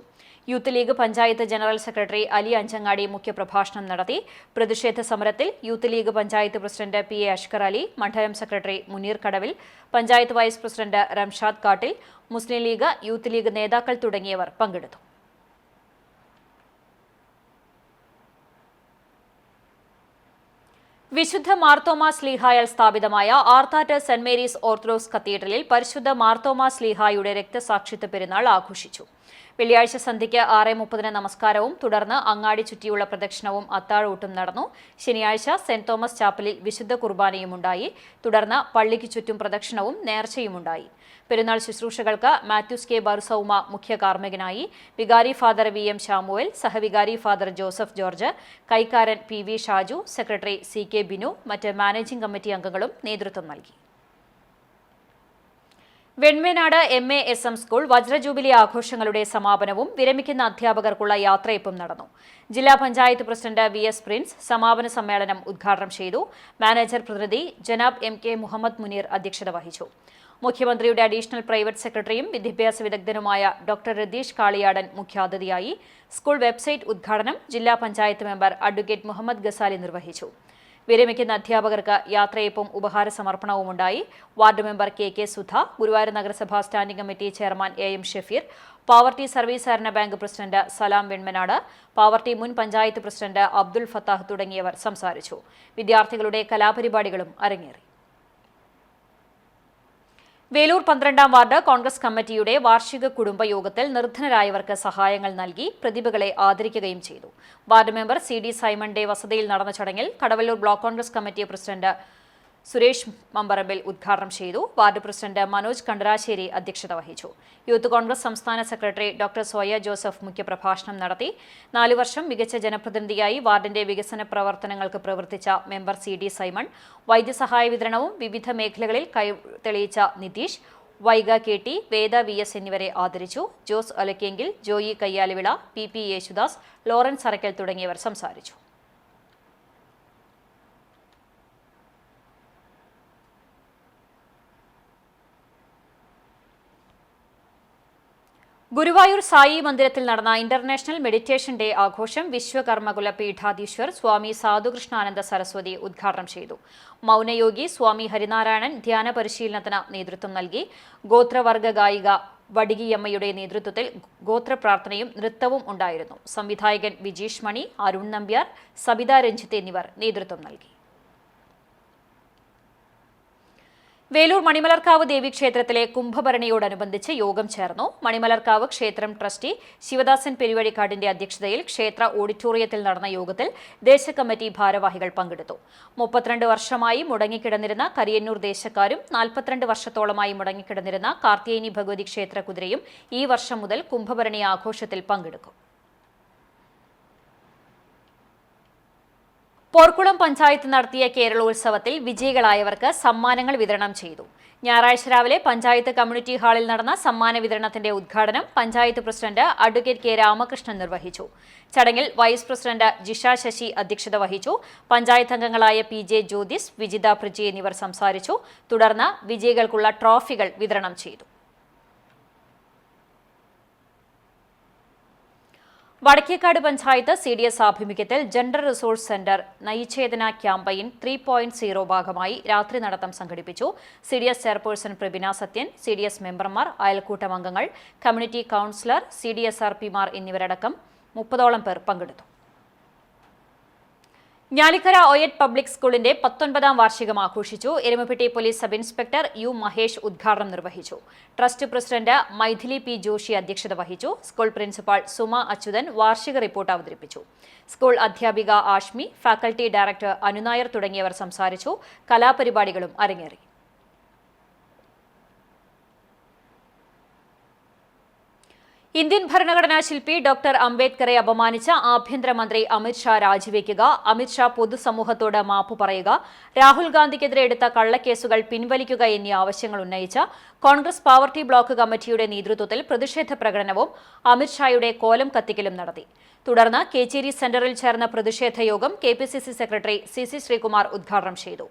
Youth league panchayat general secretary Ali Anchangadi മുഖ്യപ്രഭാഷണം നടത്തി. പ്രതിഷേധ സമരത്തിൽ youth league panchayat president PA Ashkar Ali, മണ്ഡലം സെക്രട്ടറി മുനീർ കടവിൽ, പഞ്ചായത്ത് വൈസ് പ്രസിഡന്റ് റംഷാദ് കാട്ടിൽ, മുസ്ലിം ലീഗ്, യൂത്ത് ലീഗ് നേതാക്കൾ തുടങ്ങിയവർ പങ്കെടുത്തു. വിശുദ്ധ മാർത്തോമാ സ്ലീഹായാൽ സ്ഥാപിതമായ ആർത്താറ്റ് സെന്റ് മേരീസ് ഓർത്തഡോക്സ് കത്തീഡ്രലിൽ പരിശുദ്ധ മാർത്തോമാ സ്ലീഹായുടെ രക്തസാക്ഷിത്വ പെരുന്നാൾ ആഘോഷിച്ചു. വെള്ളിയാഴ്ച സന്ധ്യയ്ക്ക് 6:30 നമസ്കാരവും തുടർന്ന് അങ്ങാടി ചുറ്റിയുള്ള പ്രദക്ഷിണവും അത്താഴൂട്ടും നടന്നു. ശനിയാഴ്ച സെന്റ് തോമസ് ചാപ്പലിൽ വിശുദ്ധ കുർബാനയുമുണ്ടായി. തുടർന്ന് പള്ളിക്ക് ചുറ്റും പ്രദക്ഷിണവും നേർച്ചയുമുണ്ടായി. പെരുന്നാൾ ശുശ്രൂഷകൾക്ക് മാത്യൂസ് K ബർസൌമ മുഖ്യ കാർമ്മികനായി. വികാരി ഫാദർ VM ശാമുവേൽ, സഹവികാരി ഫാദർ ജോസഫ് ജോർജ്, കൈക്കാരൻ PV Shaju, secretary CK Binu, മറ്റ് മാനേജിംഗ് കമ്മിറ്റി അംഗങ്ങളും നേതൃത്വം നൽകി. വെൺമേനാട് MASM സ്കൂൾ വജ്രജൂബിലി ആഘോഷങ്ങളുടെ സമാപനവും വിരമിക്കുന്ന അധ്യാപകർക്കുള്ള യാത്രയപ്പും നടന്നു. ജില്ലാ പഞ്ചായത്ത് പ്രസിഡന്റ് VS പ്രിൻസ് സമാപന സമ്മേളനം ഉദ്ഘാടനം ചെയ്തു. മാനേജർ പ്രതിനിധി ജനാബ് MK മുഹമ്മദ് മുനീർ അധ്യക്ഷത വഹിച്ചു. മുഖ്യമന്ത്രിയുടെ അഡീഷണൽ പ്രൈവറ്റ് സെക്രട്ടറിയും വിദ്യാഭ്യാസ വിദഗ്ധനുമായ ഡോക്ടർ രതീഷ് കാളിയാടൻ മുഖ്യാതിഥിയായി. സ്കൂൾ വെബ്സൈറ്റ് ഉദ്ഘാടനം ജില്ലാ പഞ്ചായത്ത് മെമ്പർ അഡ്വക്കേറ്റ് മുഹമ്മദ് ഗസാലി നിർവഹിച്ചു. വിരമിക്കുന്ന അധ്യാപകർക്ക് യാത്രയപ്പും ഉപഹാര സമർപ്പണവുമുണ്ടായി. Ward member KK Sudha, Guruvayur നഗരസഭാ standing committee chairman AM Shafeer, Pavaratty service സഹകരണ ബാങ്ക് പ്രസിഡന്റ് സലാം വെൺമനാട്, പാവർട്ടി മുൻ പഞ്ചായത്ത് പ്രസിഡന്റ് അബ്ദുൽ ഫത്താഹ് തുടങ്ങിയവർ സംസാരിച്ചു. വിദ്യാർത്ഥികളുടെ കലാപരിപാടികളും അരങ്ങേറി. വേലൂർ 12ാം വാർഡ് കോൺഗ്രസ് കമ്മിറ്റിയുടെ വാർഷിക കുടുംബയോഗത്തിൽ നിർധനരായവർക്ക് സഹായങ്ങൾ നൽകി പ്രതിഭകളെ ആദരിക്കുകയും ചെയ്തു. Ward member CD Simon day വസതിയിൽ നടന്ന ചടങ്ങിൽ Kadavallur block Congress committee president Suresh Mamparambil ഉദ്ഘാടനം ചെയ്തു. വാർഡ് പ്രസിഡന്റ് മനോജ് കണ്ടരാശ്ശേരി അധ്യക്ഷത വഹിച്ചു. യൂത്ത് കോൺഗ്രസ് സംസ്ഥാന സെക്രട്ടറി ഡോക്ടർ സോയ ജോസഫ് മുഖ്യപ്രഭാഷണം നടത്തി. 4 വർഷം മികച്ച ജനപ്രതിനിധിയായി വാർഡിന്റെ വികസന പ്രവർത്തനങ്ങൾക്ക് പ്രവർത്തിച്ച മെമ്പർ CD സൈമൺ, വൈദ്യസഹായ വിതരണവും വിവിധ മേഖലകളിൽ തെളിയിച്ച നിതീഷ്, വൈഗ KT, വേദ VS എന്നിവരെ ആദരിച്ചു. ജോസ് ഒലക്കെങ്കിൽ, ജോയി കയ്യാലിവിള, PP യേശുദാസ്, ലോറൻസ് അറക്കൽ തുടങ്ങിയവർ സംസാരിച്ചു. ഗുരുവായൂർ സായി മന്ദിരത്തിൽ നടന്ന ഇന്റർനാഷണൽ മെഡിറ്റേഷൻ ഡേ ആഘോഷം വിശ്വകർമ്മകുല പീഠാധീശ്വർ സ്വാമി സാധുകൃഷ്ണാനന്ദ സരസ്വതി ഉദ്ഘാടനം ചെയ്തു. മൗനയോഗി സ്വാമി ഹരിനാരായണൻ ധ്യാന പരിശീലനത്തിന് നേതൃത്വം നൽകി. ഗോത്രവർഗ ഗായിക വടികിയമ്മയുടെ നേതൃത്വത്തിൽ ഗോത്രപ്രാർത്ഥനയും നൃത്തവും ഉണ്ടായിരുന്നു. സംവിധായകൻ വിജീഷ് മണി, അരുൺ നമ്പ്യാർ, സബിത രഞ്ജിത്ത് എന്നിവർ നേതൃത്വം നൽകി. വേലൂർ മണിമലർക്കാവ് ദേവീക്ഷേത്രത്തിലെ കുംഭഭരണിയോടനുബന്ധിച്ച് യോഗം ചേർന്നു. മണിമലർക്കാവ് ക്ഷേത്രം ട്രസ്റ്റി ശിവദാസൻ പെരുവഴിക്കാടിന്റെ അധ്യക്ഷതയിൽ ക്ഷേത്ര ഓഡിറ്റോറിയത്തിൽ നടന്ന യോഗത്തിൽ ദേശകമ്മിറ്റി ഭാരവാഹികൾ പങ്കെടുത്തു. 32 വർഷമായി മുടങ്ങിക്കിടന്നിരുന്ന കരിയന്നൂർ ദേശക്കാരും 42 വർഷത്തോളമായി മുടങ്ങിക്കിടന്നിരുന്ന കാർത്തിയേനി ഭഗവതി ക്ഷേത്ര കുതിരയും ഈ വർഷം മുതൽ കുംഭഭരണി ആഘോഷത്തിൽ പങ്കെടുക്കും. പോർക്കുളം പഞ്ചായത്ത് നടത്തിയ കേരളോത്സവത്തിൽ വിജയികളായവർക്ക് സമ്മാനങ്ങൾ വിതരണം ചെയ്തു. ഞായറാഴ്ച രാവിലെ പഞ്ചായത്ത് കമ്മ്യൂണിറ്റി ഹാളിൽ നടന്ന സമ്മാന വിതരണത്തിന്റെ ഉദ്ഘാടനം panchayat president advocate K Ramakrishnan നിർവഹിച്ചു. ചടങ്ങിൽ വൈസ് പ്രസിഡന്റ് ജിഷ ശശി അധ്യക്ഷത വഹിച്ചു. പഞ്ചായത്ത് അംഗങ്ങളായ PJ ജ്യോതിസ്, വിജിത പ്രിജി എന്നിവർ സംസാരിച്ചു. തുടർന്ന് വിജയികൾക്കുള്ള ട്രോഫികൾ വിതരണം ചെയ്തു. വടക്കേക്കാട് പഞ്ചായത്ത് CDS ആഭിമുഖ്യത്തിൽ ജെൻഡർ റിസോഴ്സ് സെന്റർ നയിച്ചേതന ക്യാമ്പയിൻ 3.0 ഭാഗമായി രാത്രി നടത്തം സംഘടിപ്പിച്ചു. CDS ചെയർപേഴ്സൺ പ്രബിന സത്യൻ, CDS മെമ്പർമാർ, അയൽക്കൂട്ടം അംഗങ്ങൾ, കമ്മ്യൂണിറ്റി കൌൺസിലർ, CDSRPമാർ എന്നിവരടക്കം 30ഓളം പേർ പങ്കെടുത്തു. ഞാലിക്കര ഒയറ്റ് പബ്ലിക് സ്കൂളിന്റെ 19ാം വാർഷികം ആഘോഷിച്ചു. Erumapetty police sub inspector U. Mahesh ഉദ്ഘാടനം നിർവഹിച്ചു. Trust president Mythili P. Joshi അധ്യക്ഷത വഹിച്ചു. സ്കൂൾ പ്രിൻസിപ്പാൾ സുമ അച്യുതൻ വാർഷിക റിപ്പോർട്ട് അവതരിപ്പിച്ചു. സ്കൂൾ അധ്യാപിക ആഷ്മി, ഫാക്കൽറ്റി ഡയറക്ടർ അനുനായർ തുടങ്ങിയവർ സംസാരിച്ചു. കലാപരിപാടികളും അരങ്ങേറി. ഇന്ത്യൻ ഭരണഘടനാ ശില്പി ഡോക്ടർ അംബേദ്കറെ അപമാനിച്ച ആഭ്യന്തരമന്ത്രി അമിത്ഷാ രാജിവെക്കുക, അമിത്ഷാ പൊതുസമൂഹത്തോട് മാപ്പ് പറയുക, രാഹുൽ ഗാന്ധിക്കെതിരെ എടുത്ത കള്ളക്കേസുകൾ പിൻവലിക്കുക എന്നീ ആവശ്യങ്ങൾ ഉന്നയിച്ച കോൺഗ്രസ് പാവർട്ടി ബ്ലോക്ക് കമ്മിറ്റിയുടെ നേതൃത്വത്തിൽ പ്രതിഷേധ പ്രകടനവും അമിത്ഷായുടെ കോലം കത്തിക്കലും നടത്തി. തുടർന്ന് കേച്ചേരി സെന്ററിൽ ചേർന്ന പ്രതിഷേധ യോഗം KPCC സെക്രട്ടറി CC ശ്രീകുമാർ ഉദ്ഘാടനം ചെയ്തു.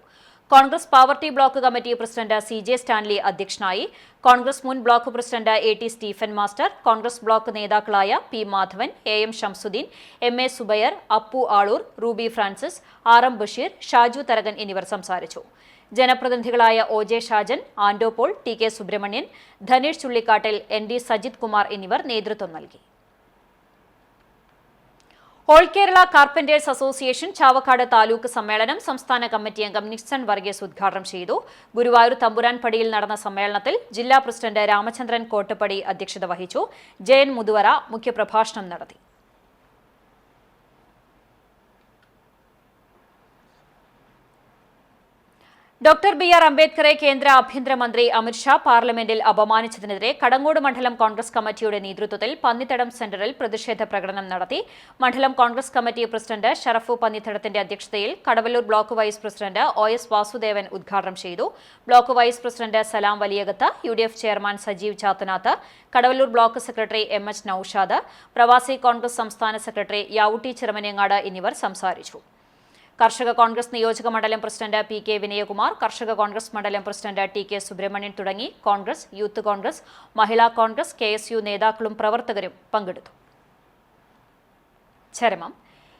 Congress Pavaratty block committee president CJ Stanley അധ്യക്ഷനായി. കോൺഗ്രസ് മുൻ block president AT Stephen master, Congress block നേതാക്കളായ P. Madhavan, AM Shamsuddin, MA Subair, Appu Aloor, Ruby Francis, RM Basheer, Shaju Tharakan എന്നിവർ സംസാരിച്ചു. ജനപ്രതിനിധികളായ OJ Shajan, Ando Paul, TK Subramanian, Dhanesh Chullikkattil, ND Sajith Kumar എന്നിവർ നേതൃത്വം നൽകി. All Kerala carpenters association Chavakkad taluk സമ്മേളനം സംസ്ഥാന കമ്മിറ്റി അംഗം നിക്സൺ വർഗീസ് ഉദ്ഘാടനം ചെയ്തു. ഗുരുവായൂർ തമ്പുരാൻപടിയിൽ നടന്ന സമ്മേളനത്തിൽ ജില്ലാ പ്രസിഡന്റ് രാമചന്ദ്രൻ കോട്ടപ്പടി അധ്യക്ഷത വഹിച്ചു. ജയൻ മുതുവറ മുഖ്യപ്രഭാഷണം നടത്തി. ഡോക്ടർ BR അംബേദ്കറെ കേന്ദ്ര ആഭ്യന്തരമന്ത്രി അമിത്ഷാ പാർലമെന്റിൽ അപമാനിച്ചതിനെതിരെ കടങ്ങോട് മണ്ഡലം കോൺഗ്രസ് കമ്മിറ്റിയുടെ നേതൃത്വത്തിൽ പന്നിത്തടം സെന്ററിൽ പ്രതിഷേധ പ്രകടനം നടത്തി. മണ്ഡലം കോൺഗ്രസ് കമ്മിറ്റി പ്രസിഡന്റ് ഷറഫു പന്നിത്തടത്തിന്റെ അധ്യക്ഷതയിൽ Kadavallur block vice president OS Vasudevan ഉദ്ഘാടനം ചെയ്തു. Block vice president Salam Valiyakath, UDF chairman Sajeev Chathanath, Kadavallur block secretary MH Noushad, പ്രവാസി കോൺഗ്രസ് സംസ്ഥാന സെക്രട്ടറി യാവുട്ടി ചിറമനേങ്ങാട് എന്നിവർ സംസാരിച്ചു. കർഷക കോൺഗ്രസ് നിയോജക മണ്ഡലം പ്രസിഡന്റ് PK വിനയകുമാർ, കർഷക കോൺഗ്രസ് മണ്ഡലം പ്രസിഡന്റ് TK സുബ്രഹ്മണ്യൻ തുടങ്ങി കോൺഗ്രസ്, യൂത്ത് കോൺഗ്രസ്, മഹിളാ കോൺഗ്രസ്, KSU നേതാക്കളും പ്രവർത്തകരും പങ്കെടുത്തു. ചരമം.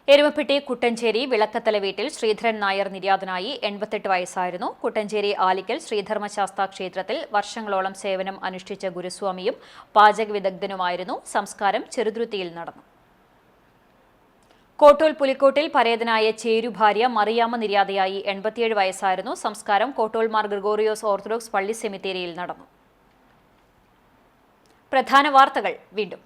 എരുമപ്പെട്ടി കുട്ടഞ്ചേരി വിളക്കത്തല വീട്ടിൽ ശ്രീധരൻ നായർ നിര്യാതനായി. 88 വയസ്സായിരുന്നു. കുട്ടഞ്ചേരി ആലിക്കൽ ശ്രീധർമ്മശാസ്ത ക്ഷേത്രത്തിൽ വർഷങ്ങളോളം സേവനം അനുഷ്ഠിച്ച ഗുരുസ്വാമിയും പാചക വിദഗ്ധനുമായിരുന്നു. സംസ്കാരം ചെറുതുരുത്തിയിൽ നടന്നു. കോട്ടൂൽ പുലിക്കോട്ടിൽ പരേതനായ ചേരു ഭാര്യ മറിയാമ്മ നിര്യാതയായി. 87 വയസ്സായിരുന്നു. സംസ്കാരം കോട്ടൂൽ മാർ ഗ്രിഗോറിയോസ് ഓർത്തഡോക്സ് പള്ളി സെമിത്തേരിയിൽ നടന്നു. പ്രധാന വാർത്തകൾ വീണ്ടും.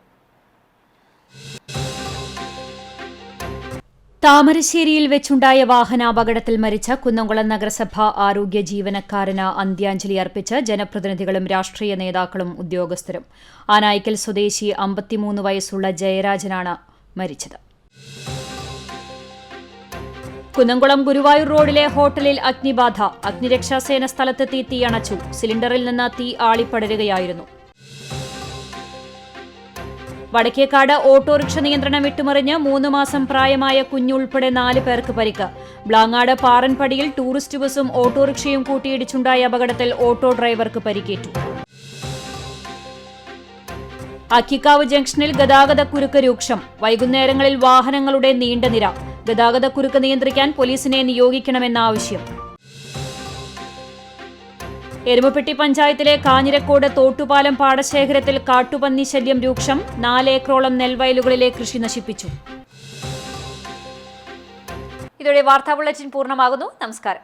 താമരശ്ശേരിയിൽ വെച്ചുണ്ടായ വാഹനാപകടത്തിൽ മരിച്ച കുന്നംകുളം നഗരസഭ ആരോഗ്യ ജീവനക്കാരന് അന്ത്യാഞ്ജലി അർപ്പിച്ച് ജനപ്രതിനിധികളും രാഷ്ട്രീയ നേതാക്കളും ഉദ്യോഗസ്ഥരും. ആനായിക്കൽ സ്വദേശി 53 വയസ്സുള്ള ജയരാജനാണ് മരിച്ചത്. കുന്നംകുളം ഗുരുവായൂർ റോഡിലെ ഹോട്ടലിൽ അഗ്നിബാധ. അഗ്നിരക്ഷാസേന സ്ഥലത്തെത്തി തീയണച്ചു. സിലിണ്ടറിൽ നിന്ന് തീ ആളിപ്പടരുകയായിരുന്നു. വടക്കേക്കാട് ഓട്ടോറിക്ഷ നിയന്ത്രണം വിട്ടുമറിഞ്ഞ് 3 മാസം പ്രായമായ കുഞ്ഞുൾപ്പെടെ 4 പേർക്ക് പരിക്ക്. ബ്ലാങ്ങാട് പാറൻപടിയിൽ ടൂറിസ്റ്റ് ബസും ഓട്ടോറിക്ഷയും കൂട്ടിയിടിച്ചുണ്ടായ അപകടത്തിൽ ഓട്ടോ ഡ്രൈവർക്ക് പരിക്കേറ്റു. അക്കിക്കാവ് ജംഗ്ഷനിൽ ഗതാഗതക്കുരുക്ക് രൂക്ഷം. വൈകുന്നേരങ്ങളിൽ വാഹനങ്ങളുടെ നീണ്ട നിര. ഗതാഗതക്കുരുക്ക് നിയന്ത്രിക്കാൻ പോലീസിനെ നിയോഗിക്കണമെന്ന ആവശ്യം. എരുമപ്പെട്ടി പഞ്ചായത്തിലെ കാഞ്ഞിരക്കോട് തോട്ടുപാലം പാടശേഖരത്തിൽ കാട്ടുപന്നി ശല്യം രൂക്ഷം. 4 ഏക്കറോളം നെൽവയലുകളിലെ കൃഷി നശിപ്പിച്ചു. ഇതോടെ വാർത്താ ബുള്ളറ്റിൻ പൂർണ്ണമാകുന്നു. നമസ്കാരം.